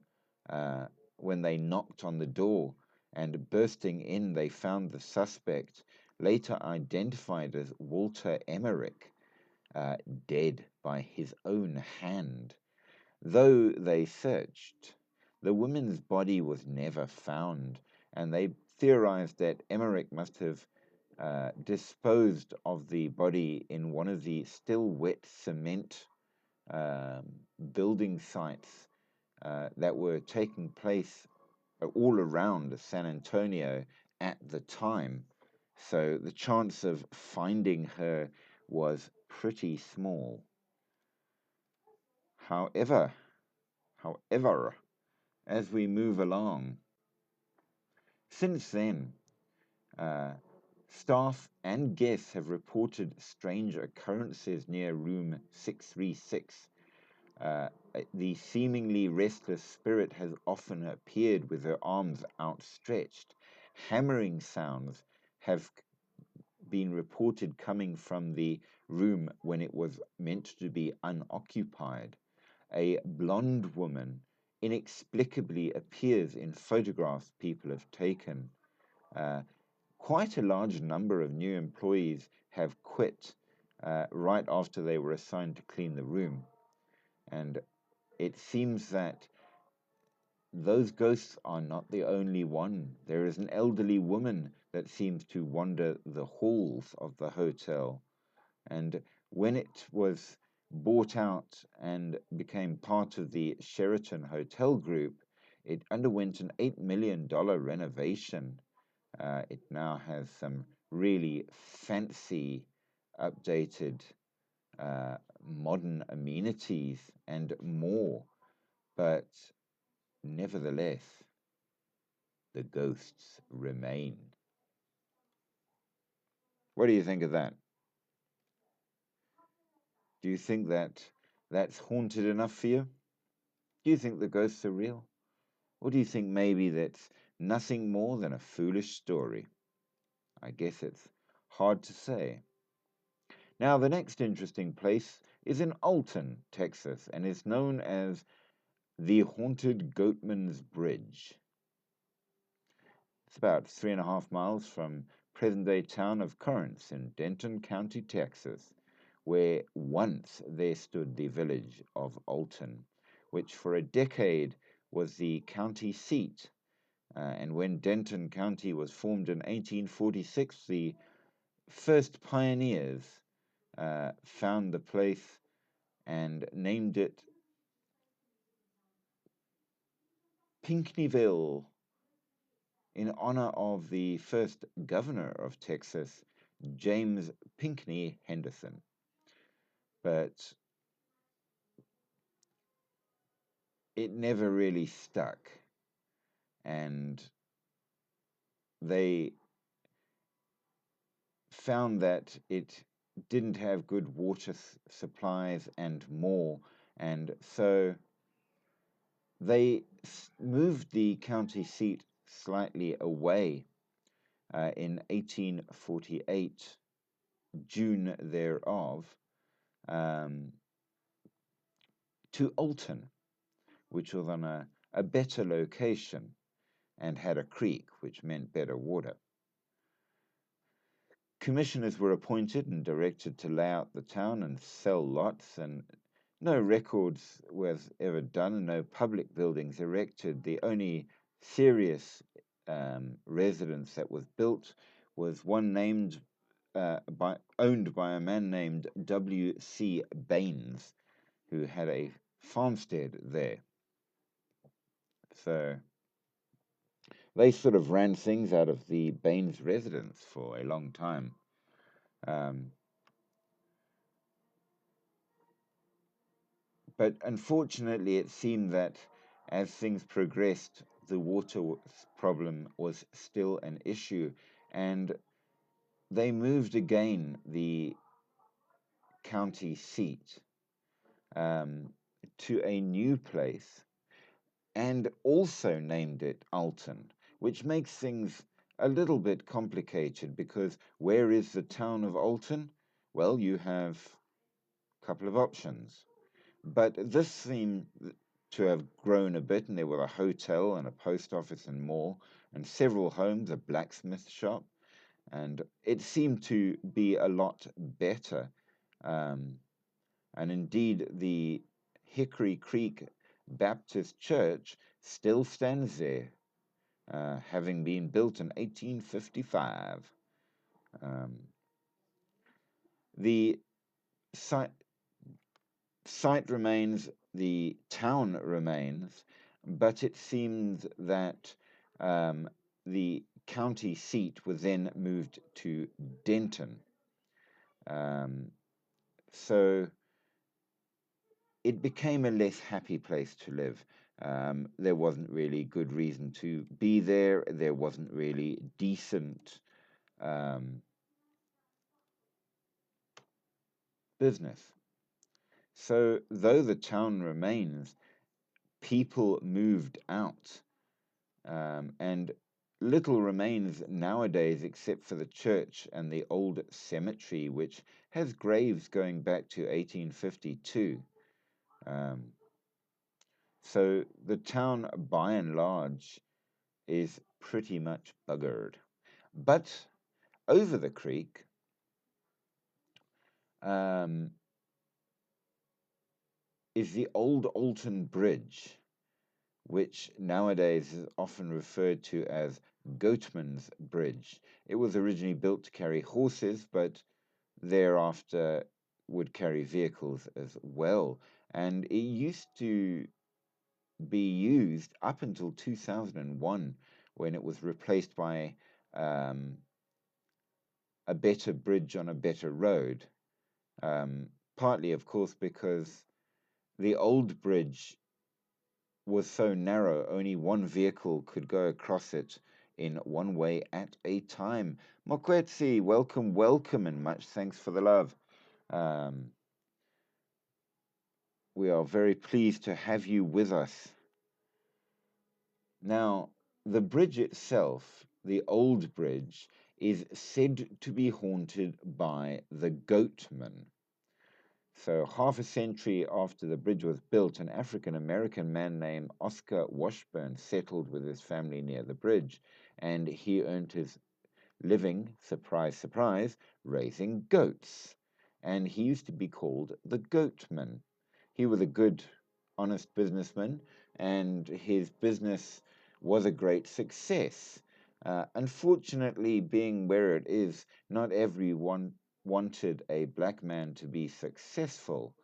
uh, when they knocked on the door, and bursting in, they found the suspect, later identified as Walter Emmerich, uh, dead by his own hand. Though they searched, the woman's body was never found, and they theorized that Emmerich must have disposed of the body in one of the still wet cement um, building sites that were taking place all around San Antonio at the time. So the chance of finding her was pretty small. However, however, as we move along, since then, uh, staff and guests have reported strange occurrences near room 636. The seemingly restless spirit has often appeared with her arms outstretched. Hammering sounds have been reported coming from the room when it was meant to be unoccupied. A blonde woman inexplicably appears in photographs people have taken. Uh, Quite a large number of new employees have quit right after they were assigned to clean the room. And it seems that those ghosts are not the only one. There is an elderly woman that seems to wander the halls of the hotel. And when it was bought out and became part of the Sheraton Hotel Group, it underwent an $8 million renovation. It now has some really fancy, updated, modern amenities and more. But nevertheless, the ghosts remain. What do you think of that? Do you think that that's haunted enough for you? Do you think the ghosts are real? Or do you think maybe that's nothing more than a foolish story? I guess it's hard to say. Now, the next interesting place is in Alton, Texas, and is known as the Haunted Goatman's Bridge. It's about 3.5 miles from present-day town of Corinth in Denton County, Texas, where once there stood the village of Alton, which for a decade was the county seat. And when Denton County was formed in 1846, the first pioneers found the place and named it Pinckneyville in honor of the first governor of Texas, James Pinckney Henderson. But it never really stuck. And they found that it didn't have good water supplies and more. And so they moved the county seat slightly away in 1848, June thereof, um, to Alton, which was on a better location and had a creek, which meant better water. Commissioners were appointed and directed to lay out the town and sell lots, and no records was ever done, and no public buildings erected. The only serious residence that was built was one owned by a man named W.C. Baines, who had a farmstead there. So they sort of ran things out of the Baines residence for a long time. But unfortunately, it seemed that as things progressed, the problem was still an issue, and they moved again the county seat um, to a new place and also named it Alton, which makes things a little bit complicated because where is the town of Alton? Well, you have a couple of options. But this seemed to have grown a bit, and there were a hotel and a post office and more, and several homes, a blacksmith shop, and it seemed to be a lot better. Um, and indeed, the Hickory Creek Baptist Church still stands there, having been built in 1855. Um, the site, site remains, the town remains, but it seems that the county seat was then moved to Denton. Um, so it became a less happy place to live. There wasn't really good reason to be there. There wasn't really decent um, business. So, though the town remains, people moved out, and little remains nowadays except for the church and the old cemetery, which has graves going back to 1852. Um, so, the town, by and large, is pretty much buggered. But over the creek, um, is the old Alton Bridge, which nowadays is often referred to as Goatman's Bridge. It was originally built to carry horses, but thereafter would carry vehicles as well. And it used to be used up until 2001 when it was replaced by um, a better bridge on a better road. Partly, of course, because the old bridge was so narrow, only one vehicle could go across it in one way at a time. Mokwetsi, welcome, welcome, and much thanks for the love. Um, we are very pleased to have you with us. Now, the bridge itself, the old bridge, is said to be haunted by the Goatman. So, half a century after the bridge was built, an African American man named Oscar Washburn settled with his family near the bridge, and he earned his living, surprise, surprise, raising goats. And he used to be called the Goatman. He was a good, honest businessman, and his business was a great success. Unfortunately, being where it is, not everyone wanted a black man to be successful.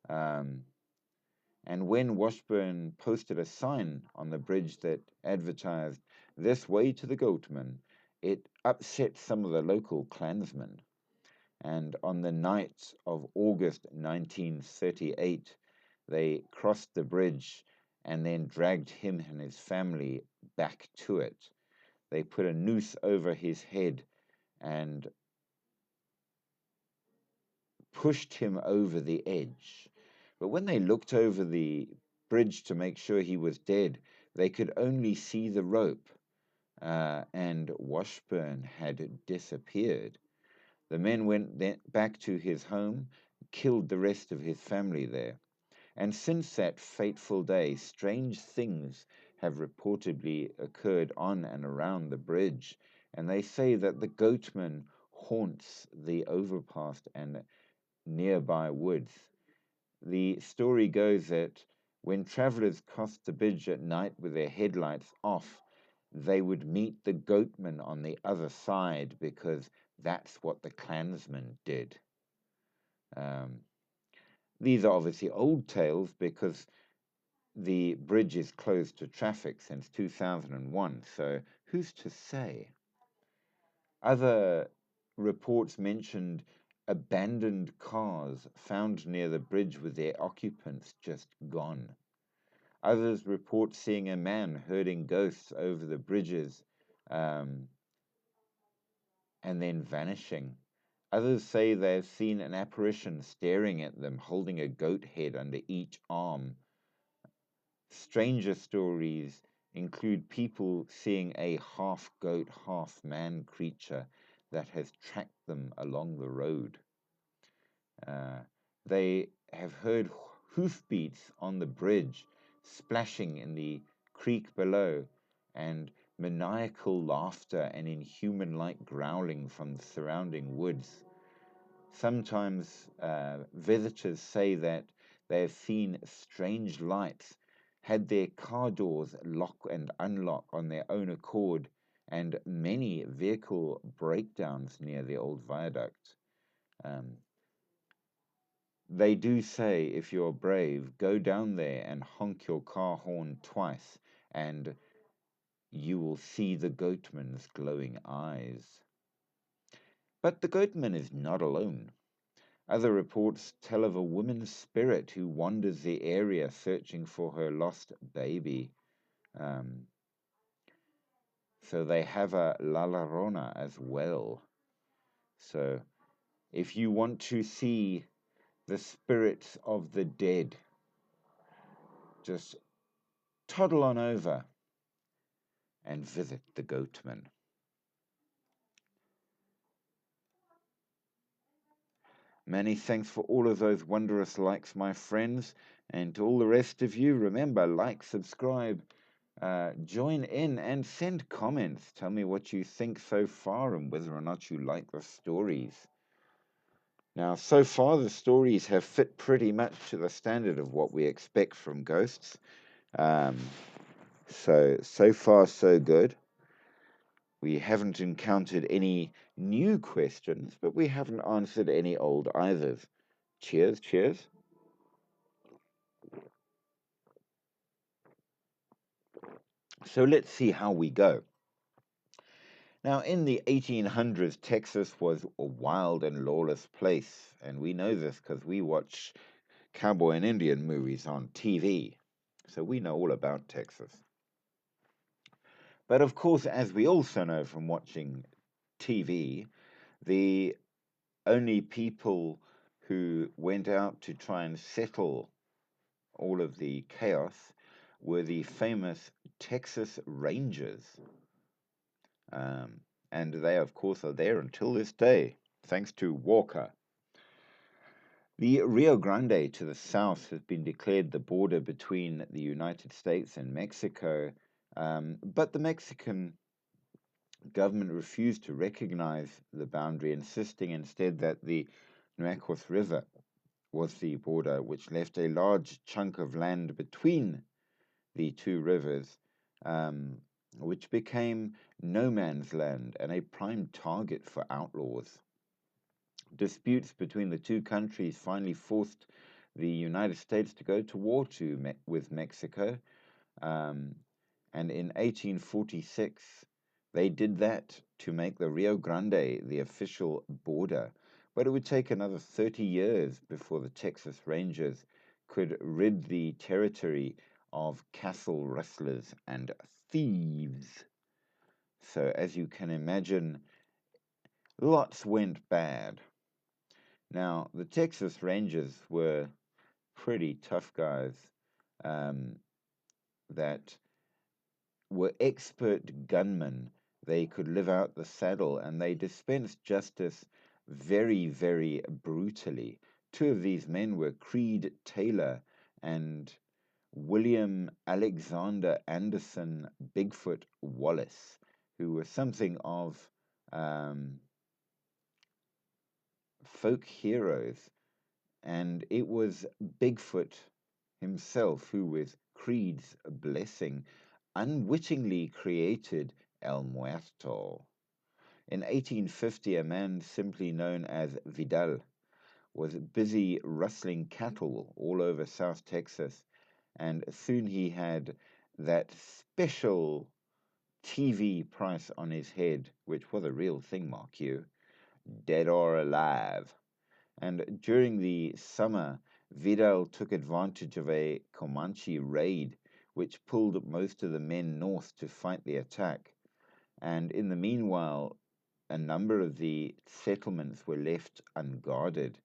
Um, and when Washburn posted a sign on the bridge that advertised this way to the Goatman, it upset some of the local clansmen. And on the night of August 1938, they crossed the bridge and then dragged him and his family back to it. They put a noose over his head and pushed him over the edge. But when they looked over the bridge to make sure he was dead, they could only see the rope, and Washburn had disappeared. The men went back to his home, killed the rest of his family there. And since that fateful day, strange things have reportedly occurred on and around the bridge. And they say that the Goatman haunts the overpass and nearby woods. The story goes that when travelers crossed the bridge at night with their headlights off, they would meet the Goatman on the other side because that's what the Klansmen did. Um, these are obviously old tales because the bridge is closed to traffic since 2001, so who's to say? Other reports mentioned abandoned cars found near the bridge with their occupants just gone. Others report seeing a man herding ghosts over the bridges um, and then vanishing. Others say they have seen an apparition staring at them, holding a goat head under each arm. Stranger stories include people seeing a half goat, half man creature that has tracked them along the road. They have heard hoofbeats on the bridge, splashing in the creek below, and maniacal laughter and inhuman like growling from the surrounding woods. Sometimes visitors say that they have seen strange lights, had their car doors lock and unlock on their own accord, and many vehicle breakdowns near the old viaduct. Um, they do say if you're brave, go down there and honk your car horn twice, and you will see the goatman's glowing eyes. But the goatman is not alone. Other reports tell of a woman's spirit who wanders the area searching for her lost baby. Um, so they have a La Llorona as well. So if you want to see the spirits of the dead, just toddle on over and visit the goatman. Many thanks for all of those wondrous likes, my friends. And to all the rest of you, remember, like, subscribe, join in, and send comments. Tell me what you think so far and whether or not you like the stories. Now, so far, the stories have fit pretty much to the standard of what we expect from ghosts. So far, so good. We haven't encountered any new questions, but we haven't answered any old either. Cheers, cheers. So let's see how we go. Now, in the 1800s, Texas was a wild and lawless place, and we know this because we watch cowboy and Indian movies on TV, so we know all about Texas. But of course, as we also know from watching TV, the only people who went out to try and settle all of the chaos were the famous Texas Rangers. And they, of course, are there until this day, thanks to Walker. The Rio Grande to the south has been declared the border between the United States and Mexico, but the Mexican government refused to recognize the boundary, insisting instead that the Nueces River was the border, which left a large chunk of land between the two rivers, which became no man's land and a prime target for outlaws. Disputes between the two countries finally forced the United States to go to war with Mexico, and in 1846 they did that to make the Rio Grande the official border. But it would take another 30 years before the Texas Rangers could rid the territory of castle rustlers and thieves. So, as you can imagine, lots went bad. Now, the Texas Rangers were pretty tough guys that were expert gunmen. They could live out the saddle and they dispensed justice very, very brutally. Two of these men were Creed Taylor and William Alexander Anderson Bigfoot Wallace, who were something of folk heroes. And it was Bigfoot himself who, with Creed's blessing, unwittingly created El Muerto. In 1850, a man simply known as Vidal was busy rustling cattle all over South Texas, and soon he had that special TV price on his head, which was a real thing, mark you, dead or alive. And during the summer, Vidal took advantage of a Comanche raid which pulled most of the men north to fight the attack. And in the meanwhile, a number of the settlements were left unguarded.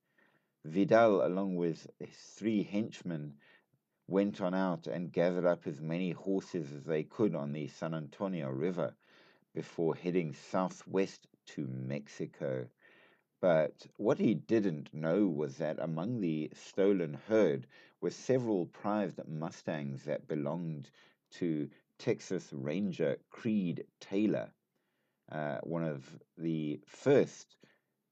Vidal, along with his 3 henchmen, went on out and gathered up as many horses as they could on the San Antonio River before heading southwest to Mexico. But what he didn't know was that among the stolen herd were several prized Mustangs that belonged to Texas Ranger Creed Taylor, one of the first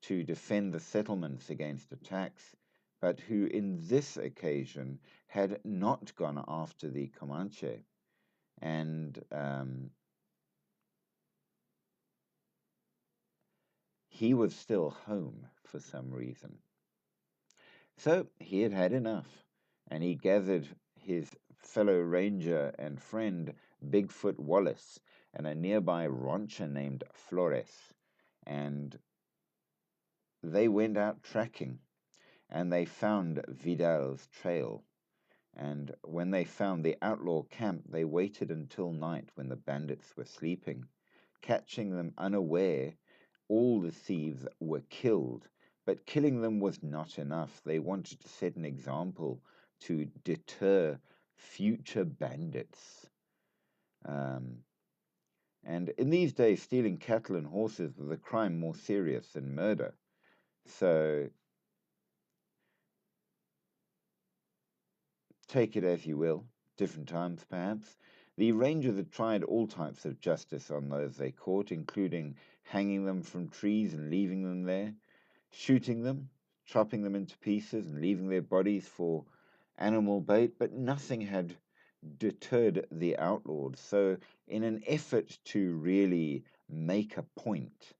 to defend the settlements against attacks, but who in this occasion had not gone after the Comanche. And he was still home for some reason. So he had had enough, and he gathered his fellow ranger and friend Bigfoot Wallace and a nearby rancher named Flores, and they went out tracking, and they found Vidal's trail. And when they found the outlaw camp, they waited until night when the bandits were sleeping. Catching them unaware, all the thieves were killed, but killing them was not enough. They wanted to set an example to deter future bandits. And in these days, stealing cattle and horses was a crime more serious than murder. So take it as you will, different times perhaps. The Rangers had tried all types of justice on those they caught, including hanging them from trees and leaving them there, shooting them, chopping them into pieces, and leaving their bodies for animal bait, but nothing had deterred the outlaws. So, in an effort to really make a point,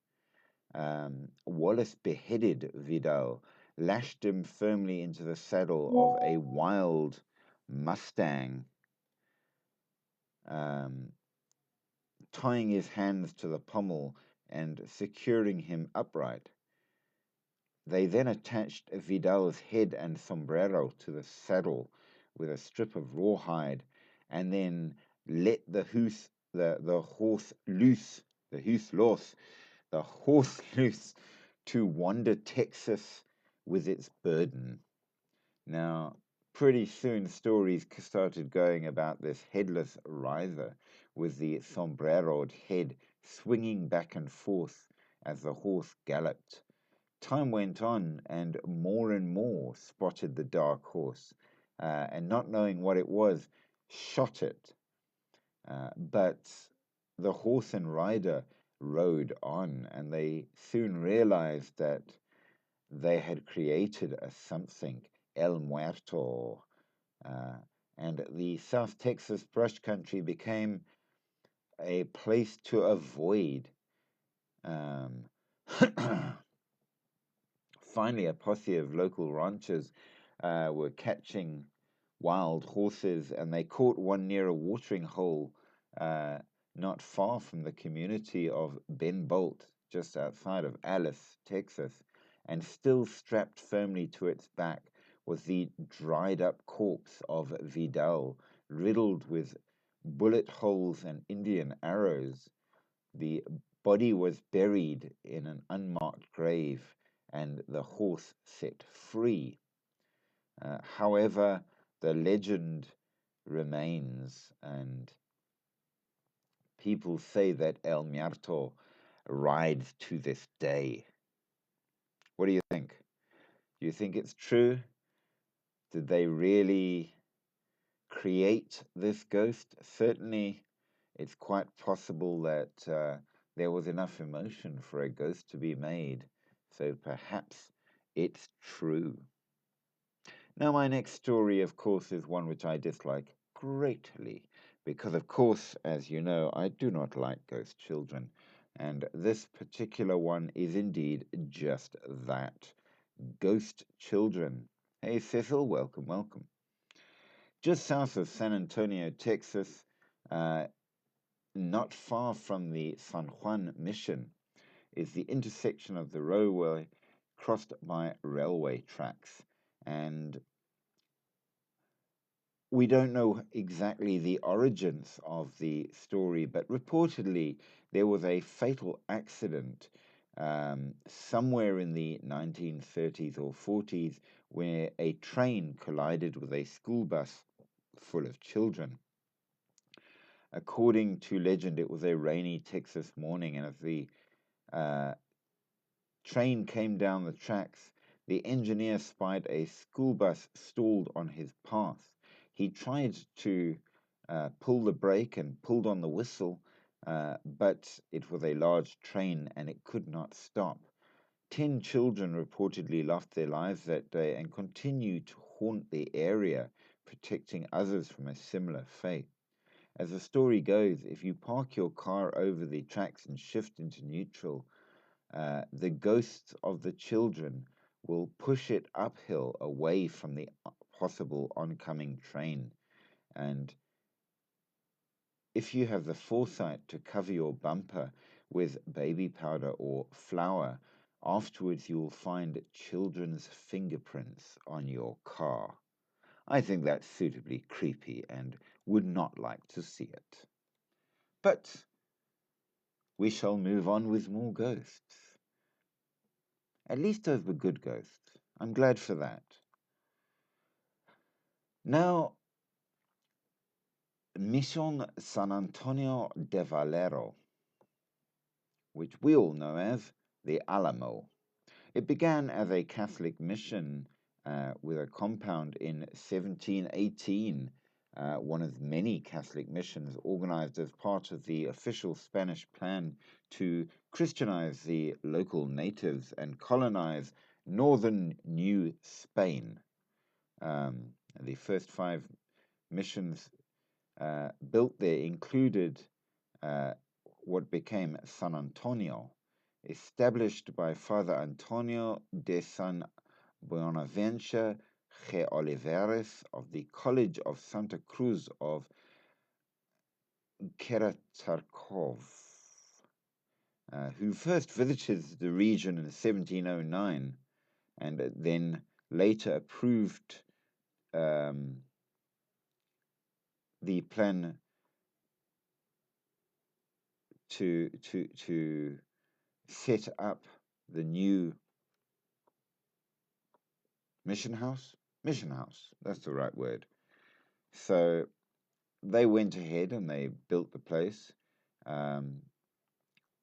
Wallace beheaded Vidal, lashed him firmly into the saddle of a wild Mustang, tying his hands to the pommel and securing him upright. They then attached Vidal's head and sombrero to the saddle with a strip of rawhide, and then let the horse loose, the horse loose to wander Texas with its burden. Now, pretty soon stories started going about this headless rider with the sombreroed head swinging back and forth as the horse galloped. Time went on, and more spotted the dark horse, and not knowing what it was, shot it. But the horse and rider rode on, and they soon realized that they had created a something, El Muerto, and the South Texas brush country became a place to avoid. Um, Finally, a posse of local ranchers were catching wild horses, and they caught one near a watering hole not far from the community of Ben Bolt, just outside of Alice, Texas. And still strapped firmly to its back was the dried up corpse of Vidal, riddled with bullet holes and Indian arrows. The body was buried in an unmarked grave and the horse set free. However, the legend remains, and people say that El Muerto rides to this day. What do you think? Do you think it's true? Did they really create this ghost? Certainly, it's quite possible that there was enough emotion for a ghost to be made. So perhaps it's true. Now, my next story, of course, is one which I dislike greatly, because, of course, as you know, I do not like ghost children, and this particular one is indeed just that, ghost children. Hey, Cecil, welcome, welcome. Just south of San Antonio, Texas, not far from the San Juan Mission, is the intersection of the roadway crossed by railway tracks. And We don't know exactly the origins of the story, but reportedly there was a fatal accident somewhere in the 1930s or 40s where a train collided with a school bus full of children. According to legend, it was a rainy Texas morning, and as the uh, train came down the tracks, the engineer spied a school bus stalled on his path. He tried to pull the brake and pulled on the whistle, but it was a large train and it could not stop. 10 children reportedly lost their lives that day and continue to haunt the area, protecting others from a similar fate. As the story goes, if you park your car over the tracks and shift into neutral, the ghosts of the children will push it uphill away from the possible oncoming train. And if you have the foresight to cover your bumper with baby powder or flour, afterwards you will find children's fingerprints on your car. I think that's suitably creepy and would not like to see it. But we shall move on with more ghosts. At least those were good ghosts. I'm glad for that. Now, Mission San Antonio de Valero, which we all know as the Alamo. It began as a Catholic mission with a compound in 1718, one of many Catholic missions organized as part of the official Spanish plan to Christianize the local natives and colonize northern New Spain. The first 5 missions built there included what became San Antonio, established by Father Antonio de San Buenaventura G. Oliveres of the College of Santa Cruz of Keratarkov, who first visited the region in 1709 and then later approved the plan to set up the new mission house. Mission house, that's the right word. So they went ahead and they built the place. Um,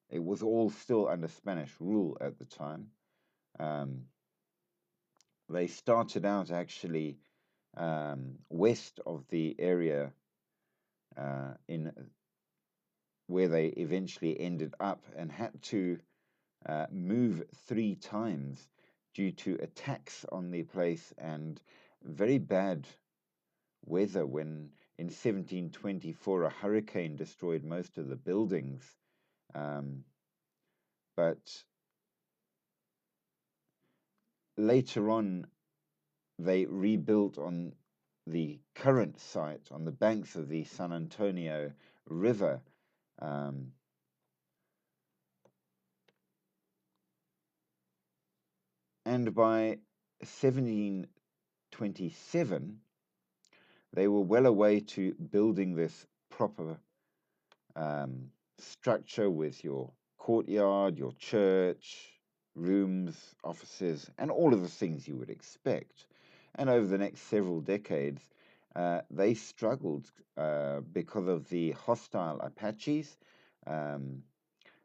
it was all still under Spanish rule at the time. Um, they started out actually west of the area in where they eventually ended up, and had to move 3 times due to attacks on the place and very bad weather when in 1724 a hurricane destroyed most of the buildings. But later on, they rebuilt on the current site on the banks of the San Antonio River. Um, and by 1727, they were well away to building this proper structure with your courtyard, your church, rooms, offices, and all of the things you would expect. And over the next several decades, they struggled because of the hostile Apaches, um,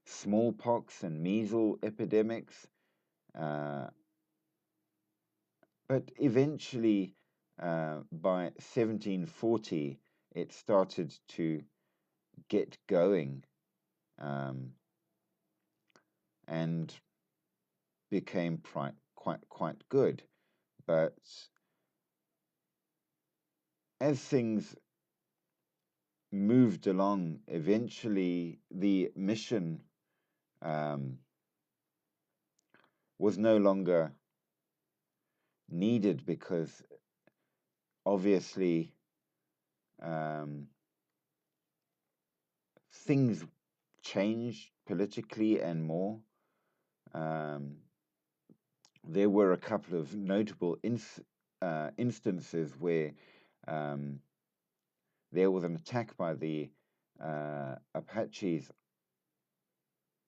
smallpox and measles epidemics. Uh, but eventually, by 1740, it started to get going. And became quite good. But as things moved along, eventually the mission was no longer needed because obviously things changed politically and more. There were a couple of notable instances where there was an attack by the Apaches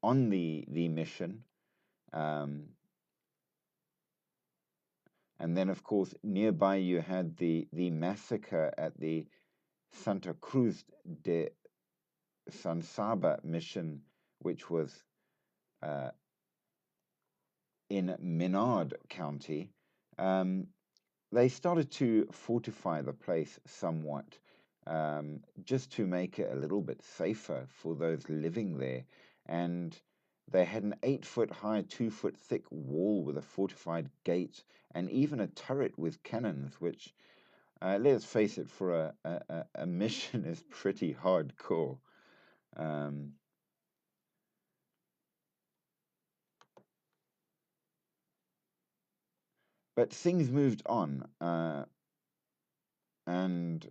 on the mission. Um, and then, of course, nearby you had the massacre at the Santa Cruz de San Saba mission, which was uh, in Menard County. Um, they started to fortify the place somewhat, just to make it a little bit safer for those living there. And they had an 8 foot high, 2 foot thick wall with a fortified gate, and even a turret with cannons, which, let's face it, for a mission is pretty hardcore. Um, but things moved on, and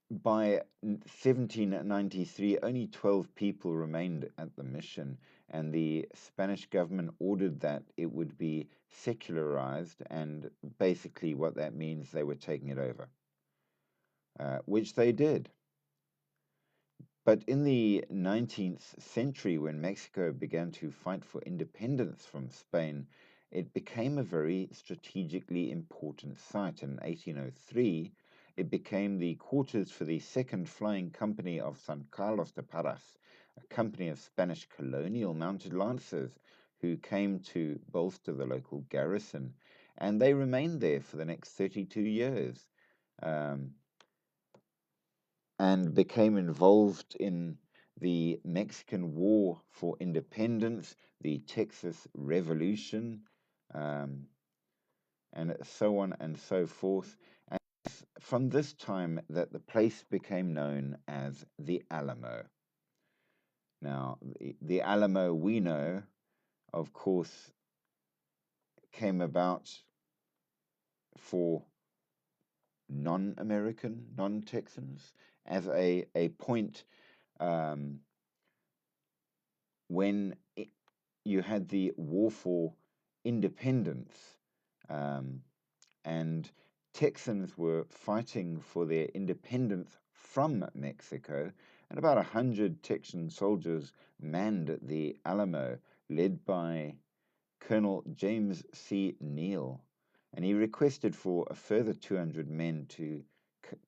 by 1793, only 12 people remained at the mission, and the Spanish government ordered that it would be secularized, and basically what that means, they were taking it over, which they did. But in the 19th century, when Mexico began to fight for independence from Spain, it became a very strategically important site. In 1803, it became the quarters for the Second Flying Company of San Carlos de Parras, a company of Spanish colonial mounted lancers who came to bolster the local garrison. And they remained there for the next 32 years. Um, and became involved in the Mexican War for Independence, the Texas Revolution, um, and so on and so forth. And it's from this time that the place became known as the Alamo. Now, the Alamo we know, of course, came about for non-American, non-Texans, as a point um, when you had the war for independence, um, and Texans were fighting for their independence from Mexico, and about 100 Texan soldiers manned the Alamo, led by Colonel James C. Neal, and he requested for a further 200 men to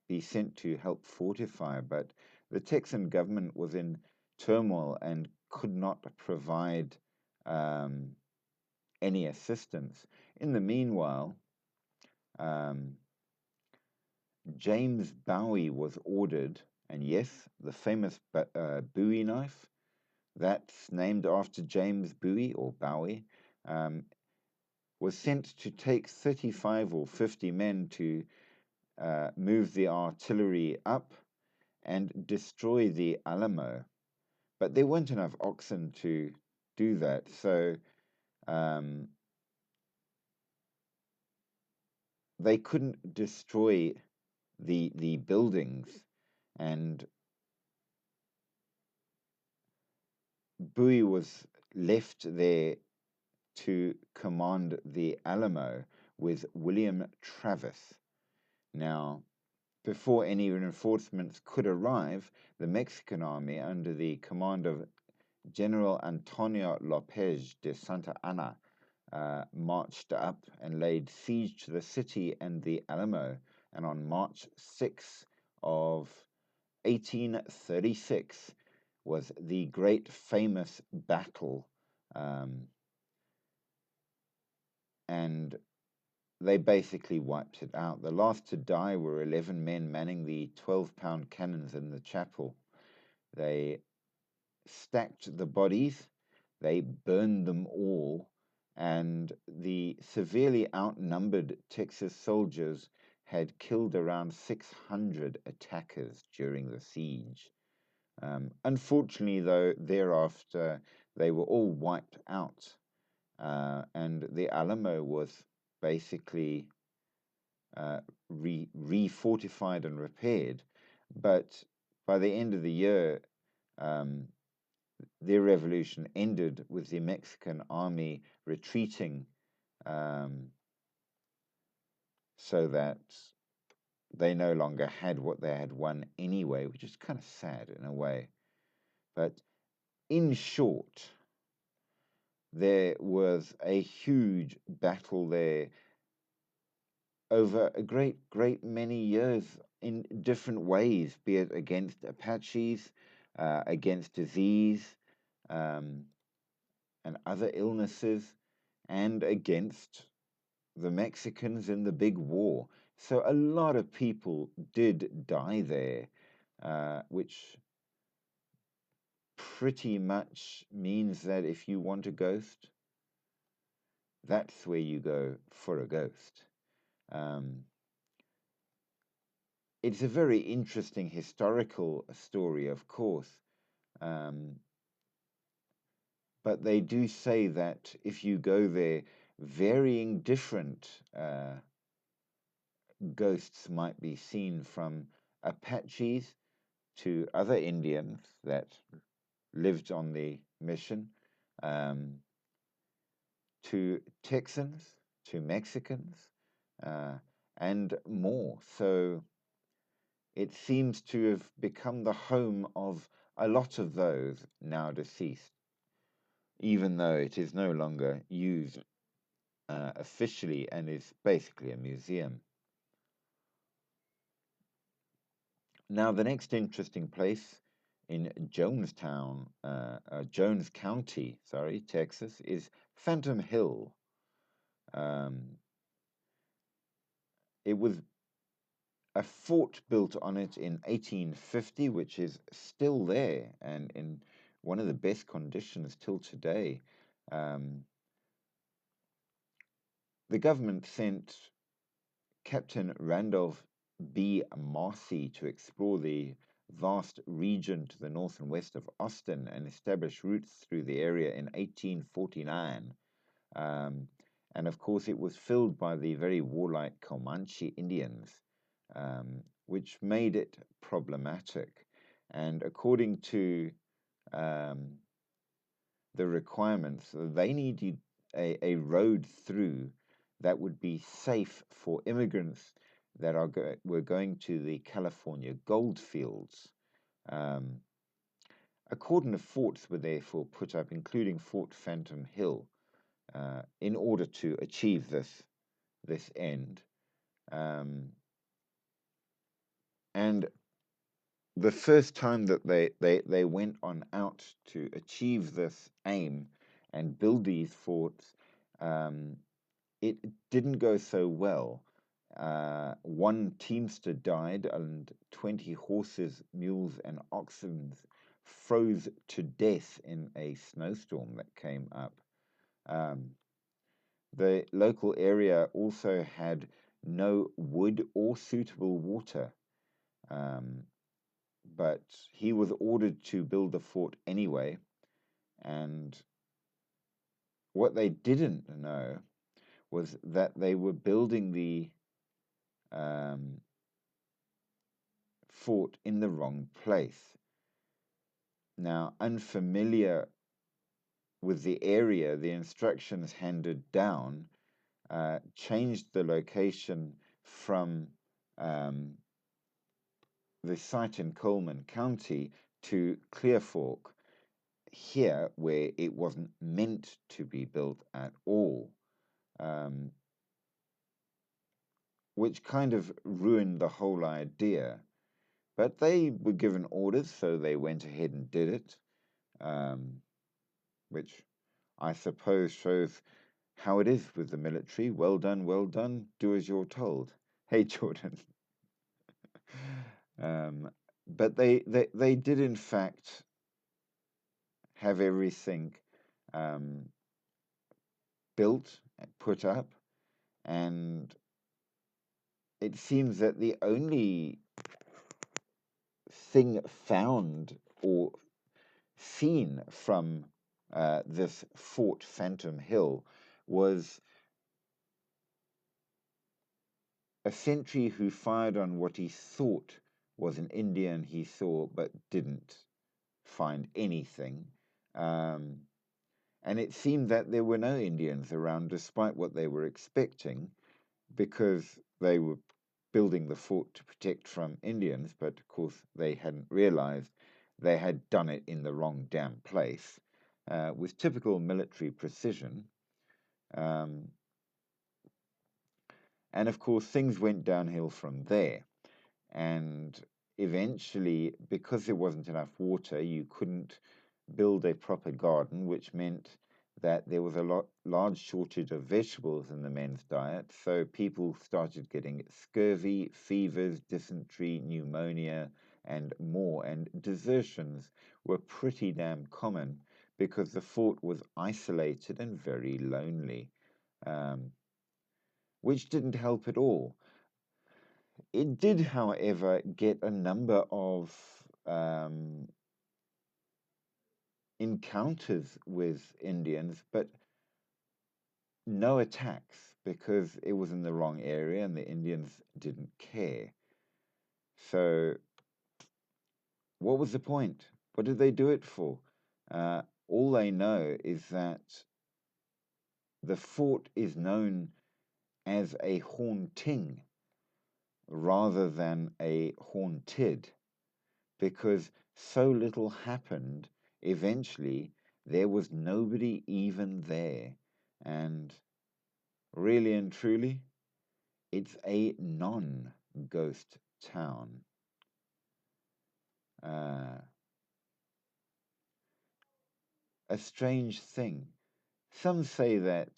be sent to help fortify, but the Texan government was in turmoil and could not provide um, any assistance. In the meanwhile, um, James Bowie was ordered, and yes, the famous Bowie knife, that's named after James Bowie or Bowie, was sent to take 35 or 50 men to move the artillery up and destroy the Alamo. But there weren't enough oxen to do that, so um, they couldn't destroy the buildings, and Bowie was left there to command the Alamo with William Travis. Now, before any reinforcements could arrive, the Mexican army, under the command of General Antonio Lopez de Santa Anna, marched up and laid siege to the city and the Alamo. And on March 6th of 1836 was the great famous battle, and they basically wiped it out. The last to die were 11 men manning the 12-pound cannons in the chapel. They stacked the bodies, they burned them all, and the severely outnumbered Texas soldiers had killed around 600 attackers during the siege. Unfortunately, though, thereafter they were all wiped out, and the Alamo was basically re-fortified and repaired. But by the end of the year, um, their revolution ended with the Mexican army retreating, um, so that they no longer had what they had won anyway, which is kind of sad in a way. But in short, there was a huge battle there over a great many years in different ways, be it against Apaches, against disease, um, and other illnesses, and against the Mexicans in the big war. So a lot of people did die there, which pretty much means that if you want a ghost, that's where you go for a ghost. Um, it's a very interesting historical story, of course, um, but they do say that if you go there, varying different ghosts might be seen, from Apaches to other Indians that lived on the mission, um, to Texans, to Mexicans, uh, and more. So it seems to have become the home of a lot of those now deceased, even though it is no longer used officially and is basically a museum. Now, the next interesting place in Jones County, sorry, Texas, is Phantom Hill. Um, it was a fort built on it in 1850, which is still there and in one of the best conditions till today. Um, the government sent Captain Randolph B. Marcy to explore the vast region to the north and west of Austin and establish routes through the area in 1849. Um, and of course, it was filled by the very warlike Comanche Indians, which made it problematic. And according to um, the requirements, they needed a road through that would be safe for immigrants that were going to the California gold fields. Um, a cordon of forts were therefore put up, including Fort Phantom Hill, in order to achieve this end. And the first time that they went on out to achieve this aim and build these forts, um, it didn't go so well. One teamster died, and 20 horses, mules, and oxen froze to death in a snowstorm that came up. Um, the local area also had no wood or suitable water. Um, but he was ordered to build the fort anyway. And what they didn't know was that they were building the um, fort in the wrong place. Now, unfamiliar with the area, the instructions handed down changed the location from um, the site in Coleman County to Clear Fork, here where it wasn't meant to be built at all, um, which kind of ruined the whole idea. But they were given orders, so they went ahead and did it, which I suppose shows how it is with the military. Well done, do as you're told. Hey, Jordan. um, but they did, in fact, have everything um, built, put up, and it seems that the only thing found or seen from this Fort Phantom Hill was a sentry who fired on what he thought was an Indian he saw, but didn't find anything. Um, and it seemed that there were no Indians around, despite what they were expecting, because they were building the fort to protect from Indians, but of course they hadn't realized they had done it in the wrong damn place. With typical military precision. Um, and of course, things went downhill from there. And eventually, because there wasn't enough water, you couldn't build a proper garden, which meant that there was a large shortage of vegetables in the men's diet. So people started getting scurvy, fevers, dysentery, pneumonia, and more. And desertions were pretty damn common because the fort was isolated and very lonely, um, which didn't help at all. It did, however, get a number of um, encounters with Indians, but no attacks because it was in the wrong area and the Indians didn't care. So, what was the point? What did they do it for? All they know is that the fort is known as a haunting rather than a haunted, because so little happened. Eventually, there was nobody even there. And really and truly, it's a non ghost town. Uh, a strange thing. Some say that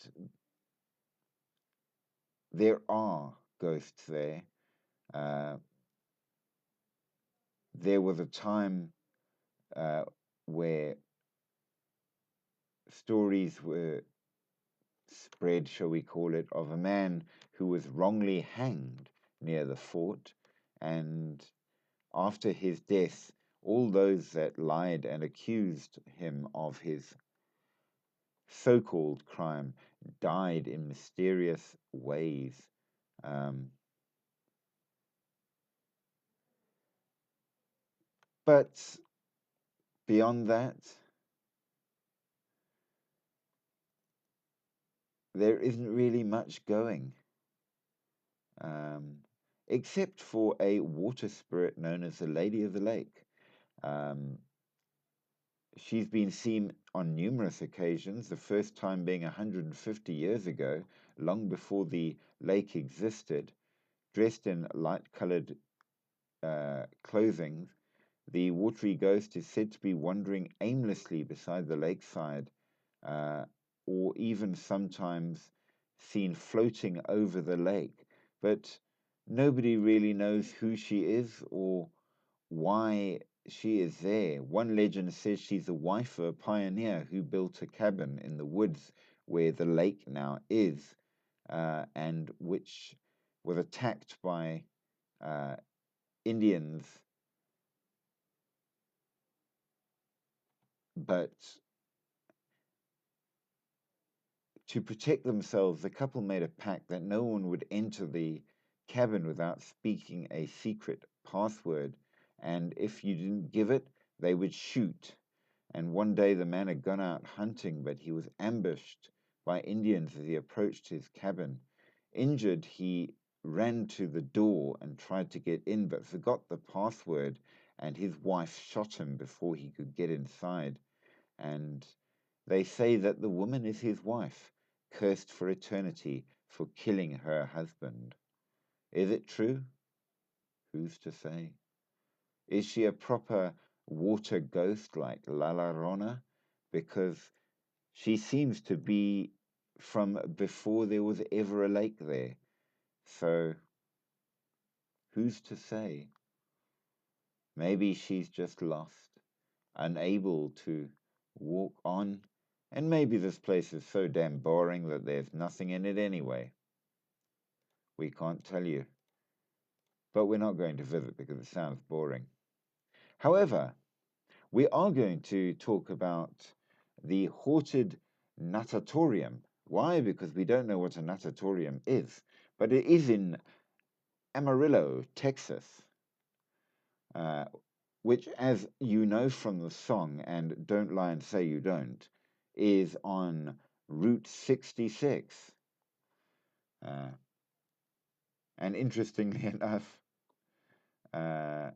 there are ghosts there. Uh, there was a time where stories were spread, shall we call it, of a man who was wrongly hanged near the fort. And after his death, all those that lied and accused him of his so called crime died in mysterious ways. Um, but beyond that, there isn't really much going, um, except for a water spirit known as the Lady of the Lake. Um, she's been seen on numerous occasions, the first time being 150 years ago, long before the lake existed, dressed in light colored clothing. The watery ghost is said to be wandering aimlessly beside the lakeside, uh, or even sometimes seen floating over the lake. But nobody really knows who she is or why she is there. One legend says she's the wife of a pioneer who built a cabin in the woods where the lake now is, and which was attacked by uh, Indians, but to protect themselves, the couple made a pact that no one would enter the cabin without speaking a secret password, and if you didn't give it, they would shoot. And one day the man had gone out hunting, but he was ambushed by Indians as he approached his cabin. Injured, he ran to the door and tried to get in, but forgot the password, and his wife shot him before he could get inside. And they say that the woman is his wife, cursed for eternity for killing her husband. Is it true? Who's to say? Is she a proper water ghost like La Llorona? Because she seems to be from before there was ever a lake there. So, who's to say? Maybe she's just lost, unable to walk on, and maybe this place is so damn boring that there's nothing in it anyway. We can't tell you. But we're not going to visit because it sounds boring. However, we are going to talk about the haunted natatorium. Why? Because we don't know what a natatorium is, but it is in Amarillo, Texas, uh, which, as you know from the song, and don't lie and say you don't, is on Route 66. Uh, And interestingly enough, uh,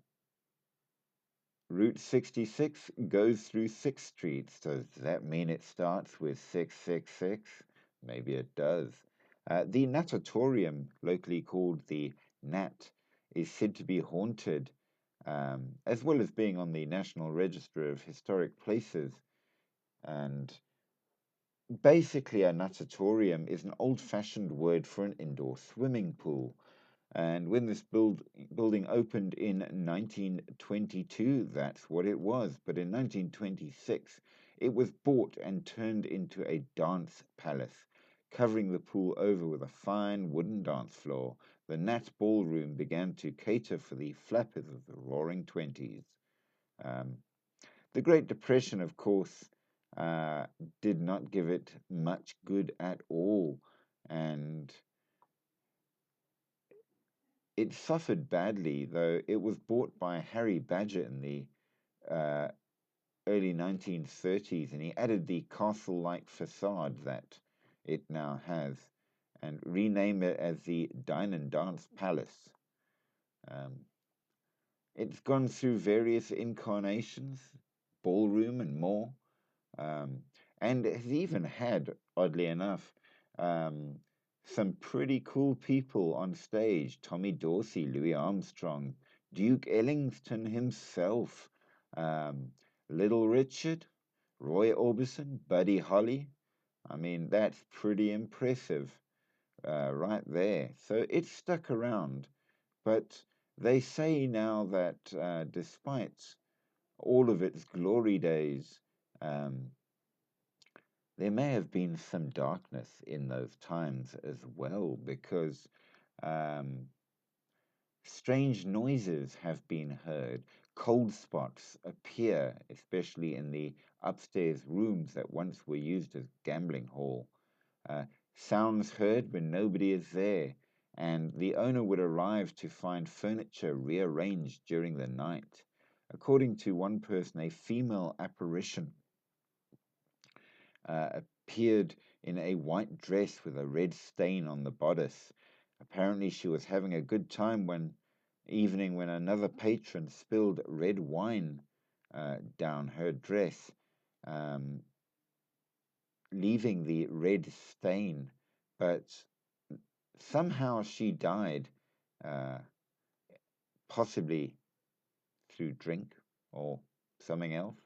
Route 66 goes through 6th Street. So does that mean it starts with 666? Maybe it does. The natatorium, locally called the Nat, is said to be haunted, as well as being on the National Register of Historic Places. And basically, a natatorium is an old fashioned word for an indoor swimming pool. And when this building opened in 1922, that's what it was. But in 1926, it was bought and turned into a dance palace, covering the pool over with a fine wooden dance floor. The Nat Ballroom began to cater for the flappers of the Roaring Twenties. Um, the Great Depression, of course, uh, did not give it much good at all, and it suffered badly, though it was bought by Harry Badger in the uh, early 1930s, and he added the castle like facade that it now has and renamed it as the Dine and Dance Palace. Um, it's gone through various incarnations, ballroom, and more. Um, and has even had, oddly enough, um, some pretty cool people on stage. Tommy Dorsey, Louis Armstrong, Duke Ellington himself, um, Little Richard, Roy Orbison, Buddy Holly. I mean, that's pretty impressive right there. So it's stuck around. But they say now that despite all of its glory days, um, there may have been some darkness in those times as well, because um, strange noises have been heard. Cold spots appear, especially in the upstairs rooms that once were used as gambling hall. Uh, Sounds heard when nobody is there, and the owner would arrive to find furniture rearranged during the night. According to one person, a female apparition appeared in a white dress with a red stain on the bodice. Apparently, she was having a good time one evening when another patron spilled red wine down her dress, um, leaving the red stain. But somehow she died, uh, possibly through drink or something else,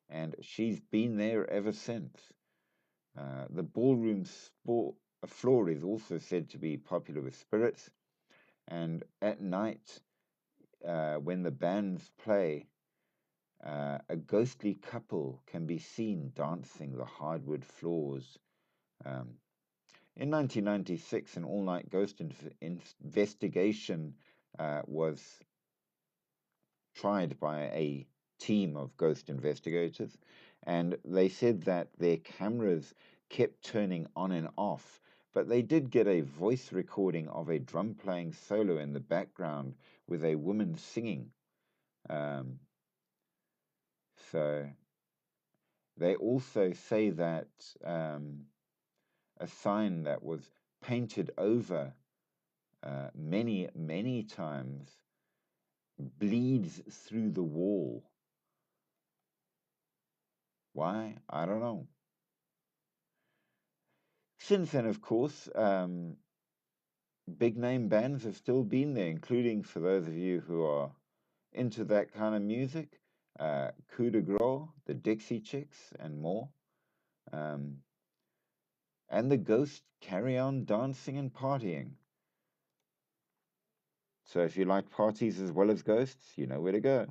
and she's been there ever since. The ballroom floor is also said to be popular with spirits, and at night, when the bands play, a ghostly couple can be seen dancing the hardwood floors. Um, in 1996, an all night ghost investigation was tried by a team of ghost investigators, and they said that their cameras kept turning on and off, but they did get a voice recording of a drum playing solo in the background with a woman singing. Um, so they also say that a sign that was painted over many, many times bleeds through the wall. Why? I don't know. Since then, of course, big name bands have still been there, including for those of you who are into that kind of music, Coup de Gros, the Dixie Chicks, and more. Um, and the Ghosts carry on dancing and partying. So if you like parties as well as ghosts, you know where to go.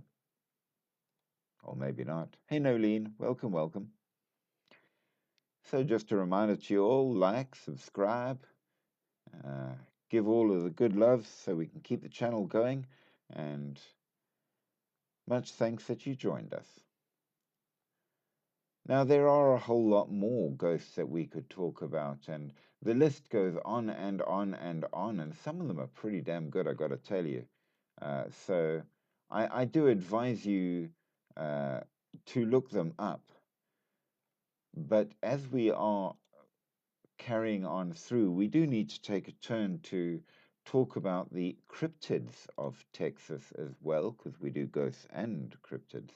Or maybe not. Hey, Nolene, welcome, welcome. So just a reminder to you all, like, subscribe, uh, give all of the good love so we can keep the channel going, and much thanks that you joined us. Now, there are a whole lot more ghosts that we could talk about, and the list goes on and on and on, and some of them are pretty damn good, I gotta tell you. So I do advise you to look them up. But as we are carrying on through, we do need to take a turn to talk about the cryptids of Texas as well, because we do ghosts and cryptids.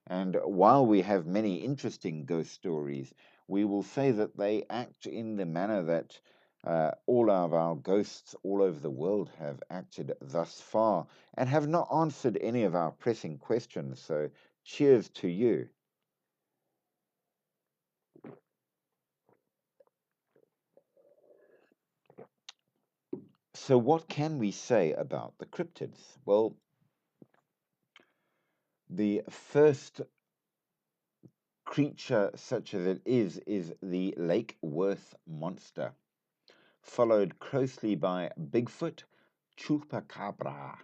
And while we have many interesting ghost stories, we will say that they act in the manner that all of our ghosts all over the world have acted thus far and have not answered any of our pressing questions. So, cheers to you. So, what can we say about the cryptids? Well, the first creature, such as it is the Lake Worth monster, followed closely by Bigfoot, Chupacabra,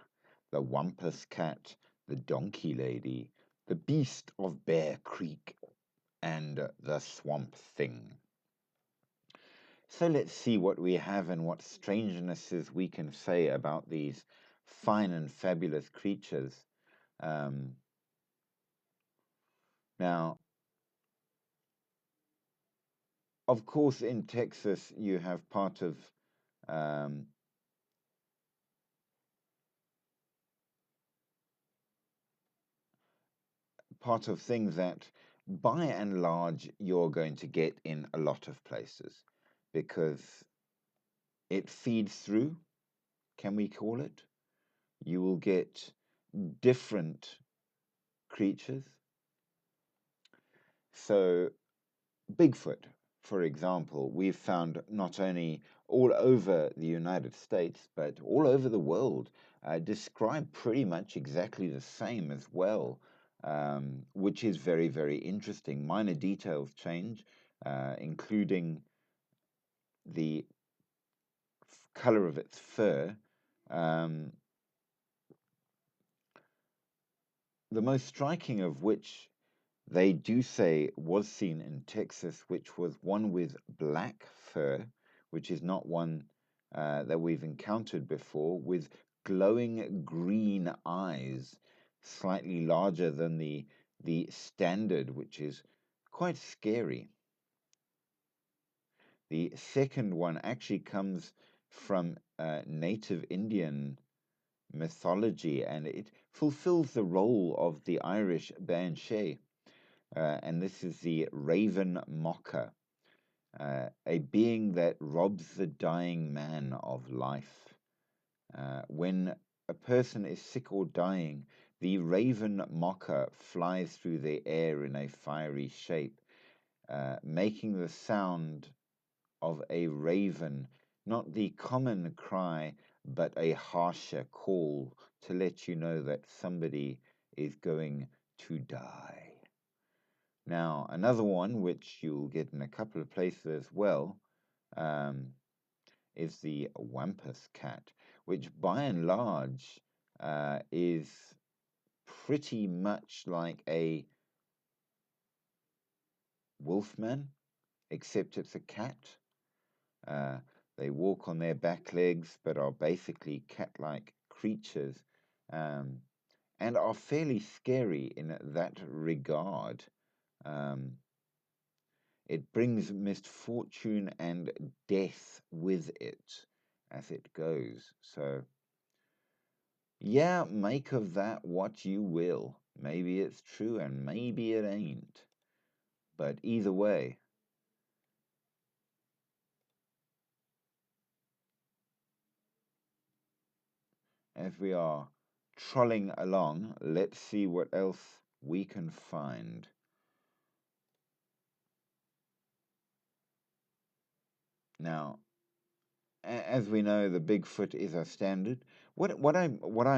the Wampus Cat, the Donkey Lady, the Beast of Bear Creek, and the Swamp Thing. So let's see what we have and what strangenesses we can say about these fine and fabulous creatures. Um, Now, of course, in Texas, you have um, part of things that, by and large, you're going to get in a lot of places because it feeds through. Can we call it? You will get different creatures. So Bigfoot, for example, we've found not only all over the United States, but all over the world, described pretty much exactly the same as well, which is very, very interesting. Minor details change, including the color of its fur. Um, the most striking of which they do say was seen in Texas, which was one with black fur, which is not one that we've encountered before, with glowing green eyes, slightly larger than the standard, which is quite scary. The second one actually comes from native Indian mythology, and it fulfills the role of the Irish banshee. And this is the raven mocker, a being that robs the dying man of life. When a person is sick or dying, the raven mocker flies through the air in a fiery shape, making the sound of a raven, not the common cry, but a harsher call to let you know that somebody is going to die. Now, another one, which you'll get in a couple of places as well, um, is the Wampus cat, which by and large is pretty much like a wolfman, except it's a cat. Uh, they walk on their back legs, but are basically cat-like creatures, um, and are fairly scary in that regard. Um, It brings misfortune and death with it as it goes. So, yeah, make of that what you will. Maybe it's true and maybe it ain't. But either way, as we are trolling along, let's see what else we can find. Now, as we know, the Bigfoot is our standard. What I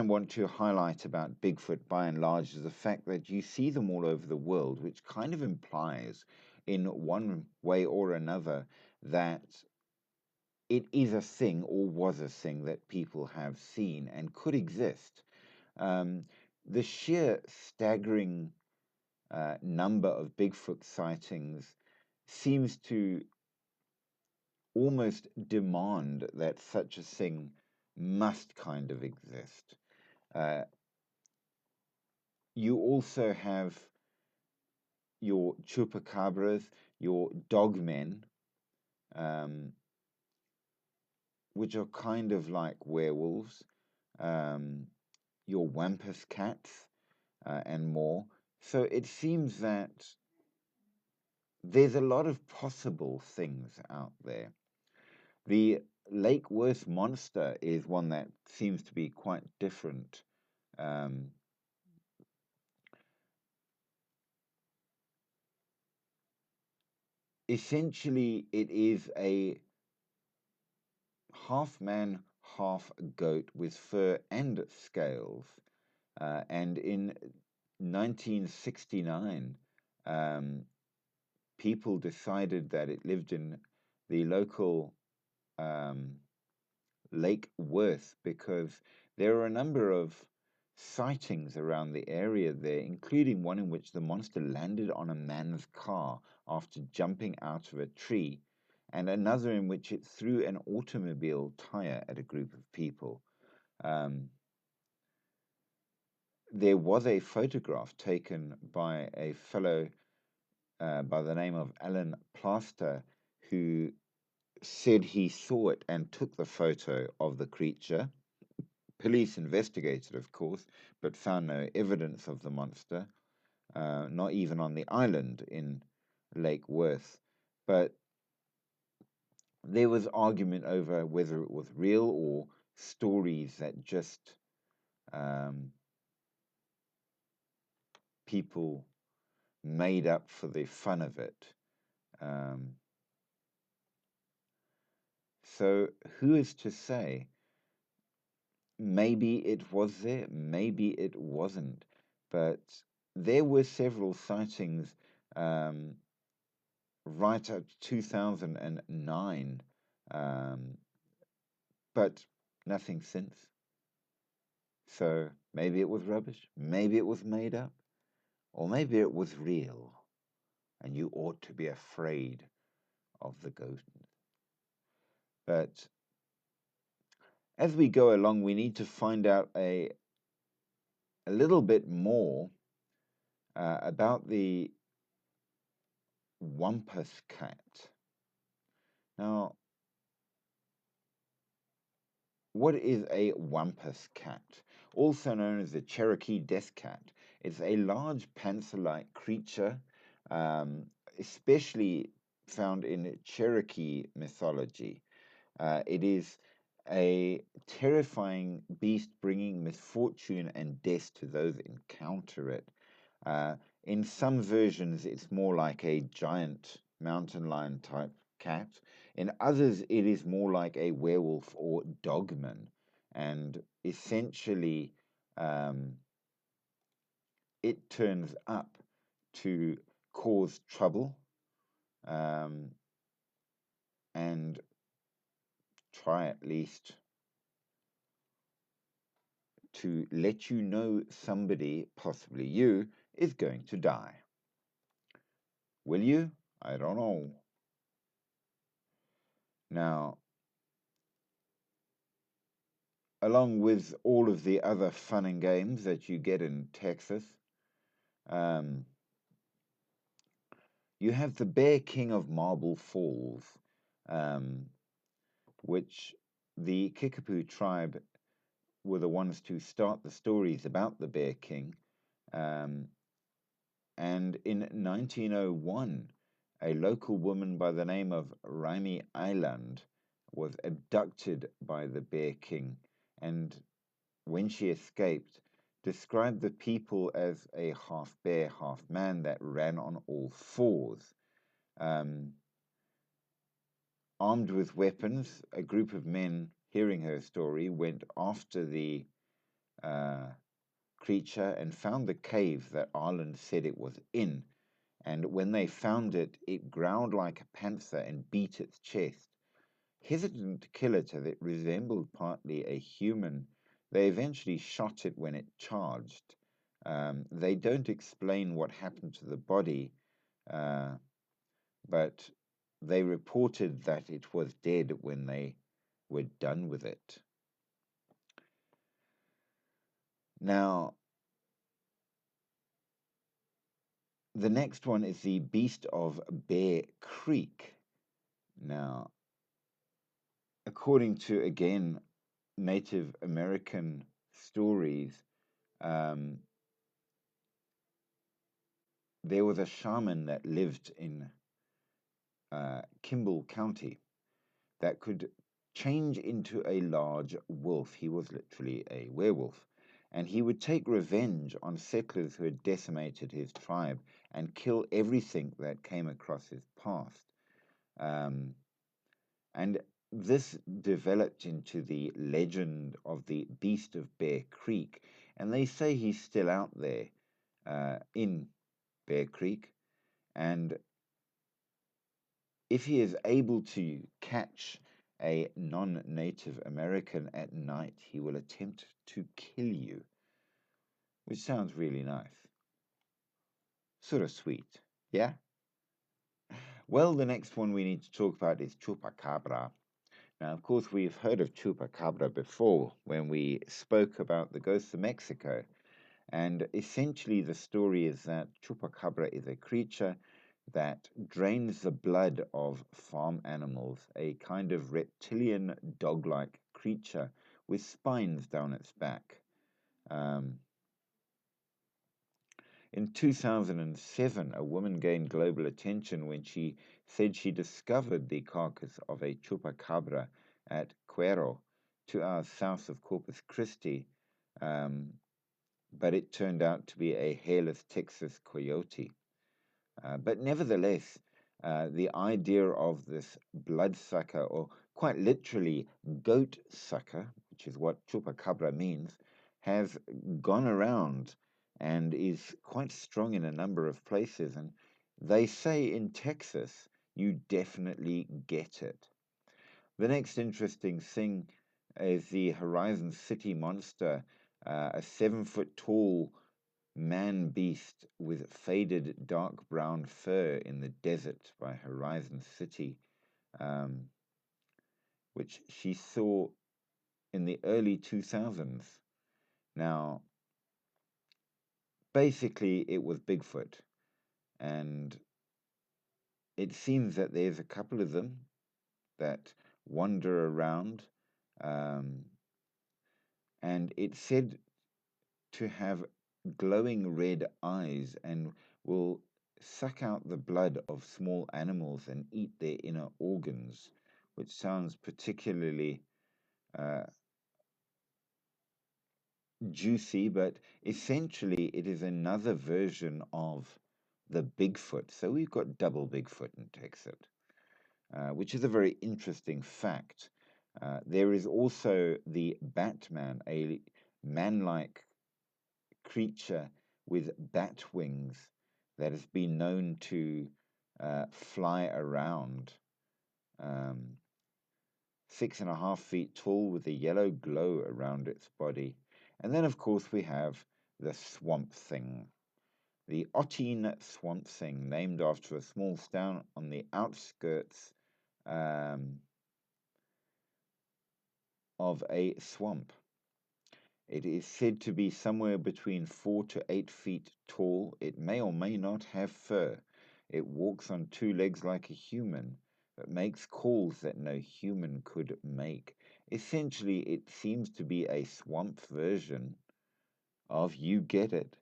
want to highlight about Bigfoot by and large is the fact that you see them all over the world, which kind of implies, in one way or another, that it is a thing or was a thing that people have seen and could exist. Um, the sheer staggering number of Bigfoot sightings seems to almost demand that such a thing must kind of exist. Uh, you also have your chupacabras, your dogmen, um, which are kind of like werewolves, um, your Wampus cats, and more. So it seems that there's a lot of possible things out there. The Lake Worth monster is one that seems to be quite different. Um, Essentially, it is a half man, half goat with fur and scales. And in 1969, um, people decided that it lived in the local um, Lake Worth because there are a number of sightings around the area there, including one in which the monster landed on a man's car after jumping out of a tree, and another in which it threw an automobile tire at a group of people. Um, there was a photograph taken by a fellow by the name of Alan Plaster who said he saw it and took the photo of the creature. Police investigated, of course, but found no evidence of the monster, not even on the island in Lake Worth. But there was argument over whether it was real or stories that just um, people made up for the fun of it. Um, so, who is to say? Maybe it was there, maybe it wasn't. But there were several sightings um, right up to 2009, um, but nothing since. So maybe it was rubbish, maybe it was made up, or maybe it was real, and you ought to be afraid of the ghost. But as we go along, we need to find out a little bit more about the Wampus cat. Now, what is a Wampus cat? Also known as the Cherokee death cat. It's a large panther-like creature, um, especially found in Cherokee mythology. It is a terrifying beast bringing misfortune and death to those encounter it. Uh, in some versions, it's more like a giant mountain lion type cat. In others, it is more like a werewolf or dogman. And essentially, um, it turns up to cause trouble um, and try at least to let you know somebody, possibly you, is going to die. Will you? I don't know. Now, along with all of the other fun and games that you get in Texas, um, you have the Bear King of Marble Falls, um, which the Kickapoo tribe were the ones to start the stories about the Bear King. Um, and in 1901, a local woman by the name of Raimi Island was abducted by the Bear King, and when she escaped, described the people as a half bear, half man that ran on all fours. Um, Armed with weapons, a group of men, hearing her story, went after the uh, creature and found the cave that Ireland said it was in. And when they found it, it growled like a panther and beat its chest. Hesitant to kill it as it resembled partly a human, they eventually shot it when it charged. They don't explain what happened to the body, uh, but they reported that it was dead when they were done with it. Now, the next one is the Beast of Bear Creek. Now, according to, again, Native American stories, there was a shaman that lived in Kimball County that could change into a large wolf. He was literally a werewolf. And he would take revenge on settlers who had decimated his tribe and kill everything that came across his path. And this developed into the legend of the Beast of Bear Creek. And they say he's still out there in Bear Creek. And if he is able to catch a non-Native American at night, he will attempt to kill you, which sounds really nice. Sort of sweet, yeah? Well, the next one we need to talk about is Chupacabra. Now, of course, we've heard of Chupacabra before when we spoke about the ghosts of Mexico. And essentially, the story is that Chupacabra is a creature that drains the blood of farm animals, a kind of reptilian dog-like creature with spines down its back. In 2007, a woman gained global attention when she said she discovered the carcass of a chupacabra at Cuero, 2 hours south of Corpus Christi, but it turned out to be a hairless Texas coyote. But nevertheless, the idea of this bloodsucker, or quite literally goat sucker, which is what chupacabra means, has gone around and is quite strong in a number of places. And they say in Texas, you definitely get it. The next interesting thing is the Horizon City monster, a 7-foot tall man beast with faded dark brown fur in the desert by Horizon City, which she saw in the early 2000s. Now, basically, it was Bigfoot, and it seems that there's a couple of them that wander around, and it's said to have glowing red eyes and will suck out the blood of small animals and eat their inner organs, which sounds particularly juicy, but essentially it is another version of the Bigfoot. So we've got double Bigfoot in Texas, which is a very interesting fact. There is also the Batman, a man-like creature with bat wings that has been known to fly around, 6.5 feet tall with a yellow glow around its body. And then, of course, we have the Swamp Thing, the Otine Swamp Thing, named after a small town on the outskirts of a swamp. It is said to be somewhere between 4 to 8 feet tall. It may or may not have fur. It walks on 2 legs like a human, but makes calls that no human could make. Essentially, it seems to be a swamp version of, you get it,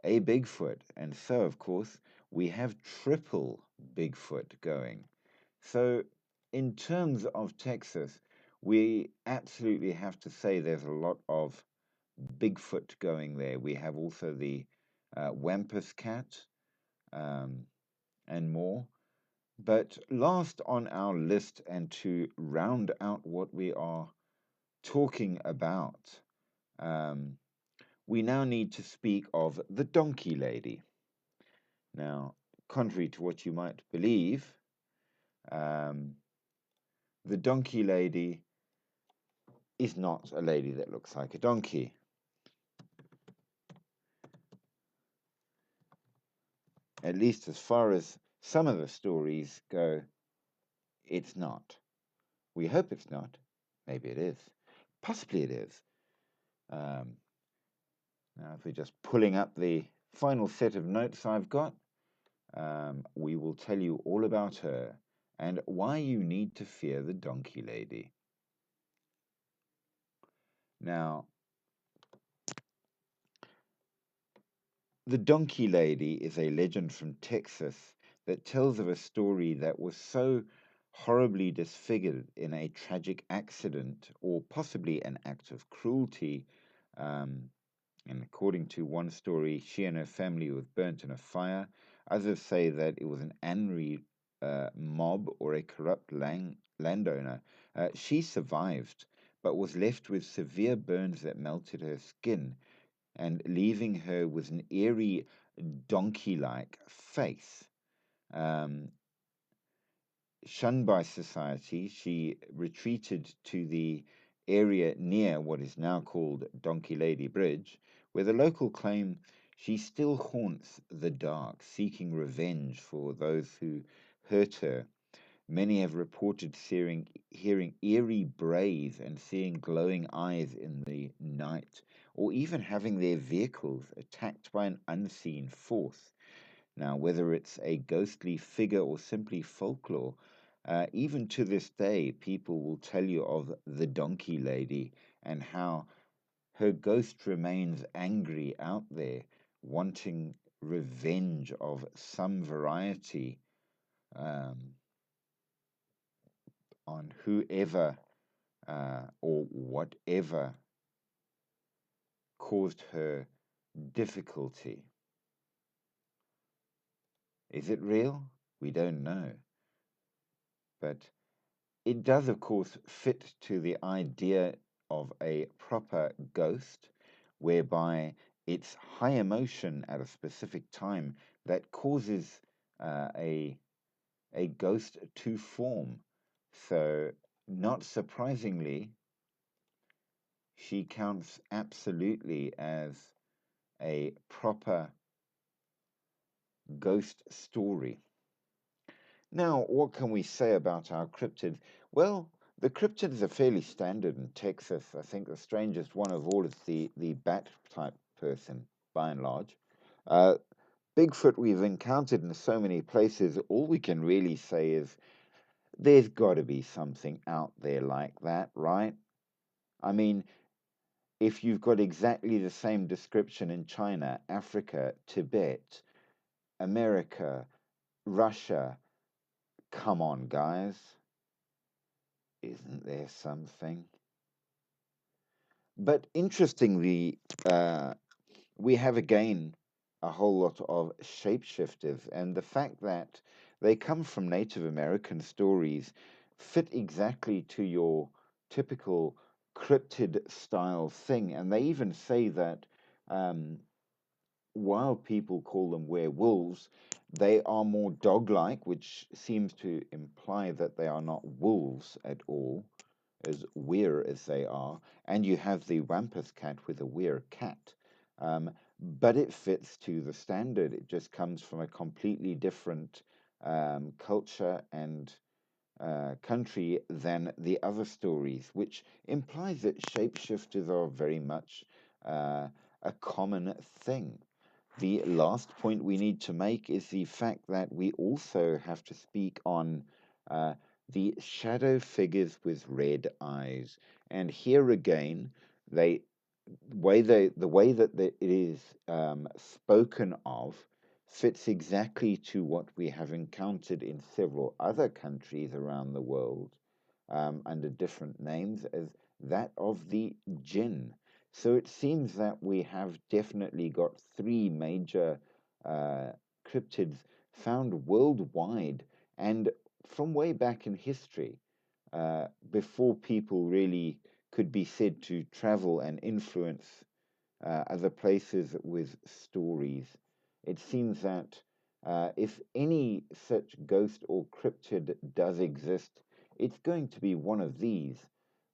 a Bigfoot. And so, of course, we have triple Bigfoot going. So, in terms of Texas, we absolutely have to say there's a lot of Bigfoot going there. We have also the Wampus cat and more. But last on our list, and to round out what we are talking about, we now need to speak of the Donkey Lady. Now, contrary to what you might believe, the Donkey Lady is not a lady that looks like a donkey. At least as far as some of the stories go, it's not. We hope it's not. Maybe it is. Possibly it is. Now, if we're just pulling up the final set of notes I've got, we will tell you all about her and why you need to fear the Donkey Lady. Now, the Donkey Lady is a legend from Texas that tells of a story that was so horribly disfigured in a tragic accident or possibly an act of cruelty. Um, and according to one story, she and her family were burnt in a fire. Others say that it was an angry mob or a corrupt landowner. She survived, but was left with severe burns that melted her skin and leaving her with an eerie donkey like face. Um, Shunned by society, she retreated to the area near what is now called Donkey Lady Bridge, where the local claim she still haunts the dark, seeking revenge for those who hurt her. Many have reported hearing eerie brays and seeing glowing eyes in the night, or even having their vehicles attacked by an unseen force. Now, whether it's a ghostly figure or simply folklore, even to this day, people will tell you of the Donkey Lady and how her ghost remains angry out there, wanting revenge of some variety um, on whoever or whatever caused her difficulty. Is it real? We don't know. But it does, of course, fit to the idea of a proper ghost, whereby it's high emotion at a specific time that causes a ghost to form. So, not surprisingly, she counts absolutely as a proper ghost story. Now, what can we say about our cryptids? Well, the cryptids are fairly standard in Texas. I think the strangest one of all is the bat type person, by and large. Uh, Bigfoot we've encountered in so many places, all we can really say is there's got to be something out there like that, right? I mean, if you've got exactly the same description in China, Africa, Tibet, America, Russia, come on, guys. Isn't there something? But interestingly, we have again a whole lot of shapeshifters, and the fact that they come from Native American stories fit exactly to your typical cryptid style thing. And they even say that um, while people call them werewolves, they are more dog like, which seems to imply that they are not wolves at all, as weird as they are. And you have the Wampus cat with a weird cat. But it fits to the standard. It just comes from a completely different culture and country than the other stories, which implies that shapeshifters are very much a common thing. The last point we need to make is the fact that we also have to speak on uh, the shadow figures with red eyes. And here again, they the way that it is spoken of fits exactly to what we have encountered in several other countries around the world under different names as that of the jinn. So it seems that we have definitely got three major uh, cryptids found worldwide and from way back in history, before people really could be said to travel and influence other places with stories. It seems that if any such ghost or cryptid does exist, it's going to be one of these,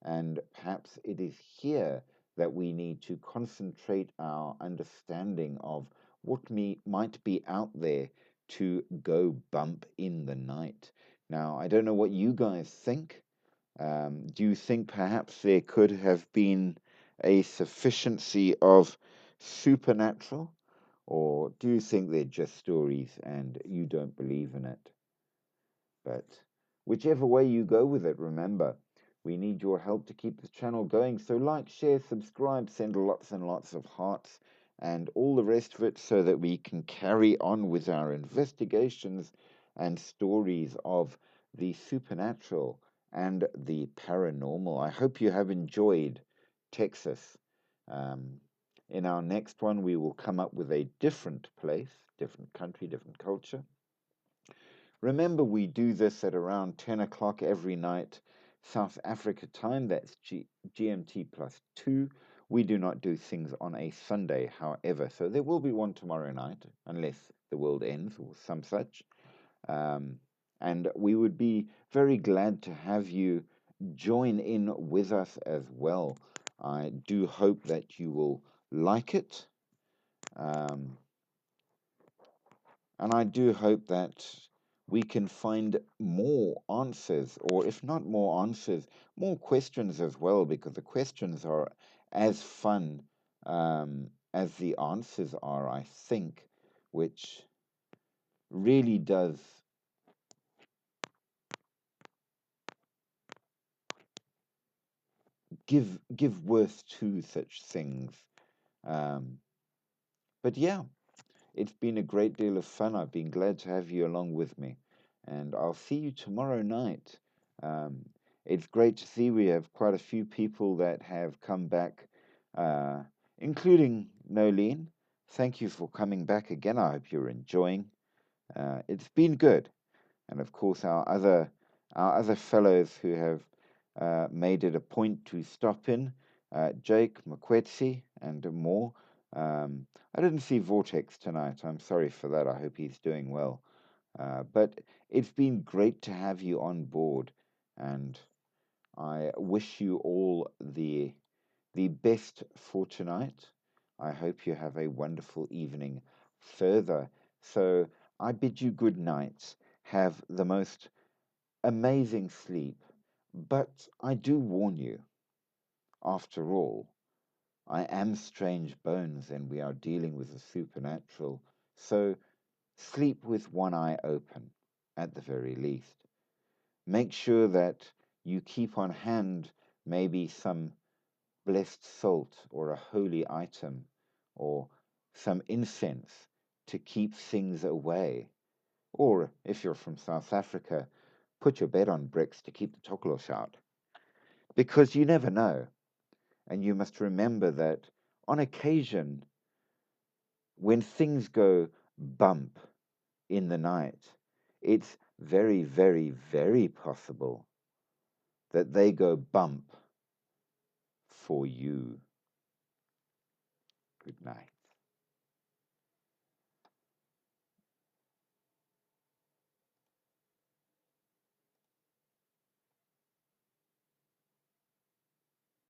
and perhaps it is here that we need to concentrate our understanding of what might be out there to go bump in the night. Now, I don't know what you guys think. Do you think perhaps there could have been a sufficiency of supernatural, or do you think they're just stories and you don't believe in it? But whichever way you go with it, remember, We need your help to keep the channel going. So like, share, subscribe, send lots and lots of hearts and all the rest of it so that we can carry on with our investigations and stories of the supernatural and the paranormal. I hope you have enjoyed Texas. Um, in our next one, we will come up with a different place, different country, different culture. Remember, we do this at around 10 o'clock every night, South Africa time. That's GMT plus 2. We do not do things on a Sunday, however. So there will be one tomorrow night, unless the world ends or some such. Um, and we would be very glad to have you join in with us as well. I do hope that you will like it. And I do hope that we can find more answers, or if not more answers, more questions as well, because the questions are as fun as the answers are, I think, which really does give worth to such things. Um, but yeah, it's been a great deal of fun. I've been glad to have you along with me. And I'll see you tomorrow night. Um, it's great to see we have quite a few people that have come back, including Nolene. Thank you for coming back again. I hope you're enjoying. It's been good. And of course, our other fellows who have made it a point to stop in, Jake, Makwetsi, and more. I didn't see Vortex tonight. I'm sorry for that. I hope he's doing well. But it's been great to have you on board, and I wish you all the best for tonight. I hope you have a wonderful evening further. So I bid you good night. Have the most amazing sleep. But I do warn you, after all, I am strange bones and we are dealing with the supernatural. So sleep with one eye open, at the very least. Make sure that you keep on hand maybe some blessed salt or a holy item or some incense to keep things away. Or if you're from South Africa, put your bed on bricks to keep the tokolosh out. Because you never know. And you must remember that on occasion, when things go bump in the night, it's very, very, very possible that they go bump for you. Good night.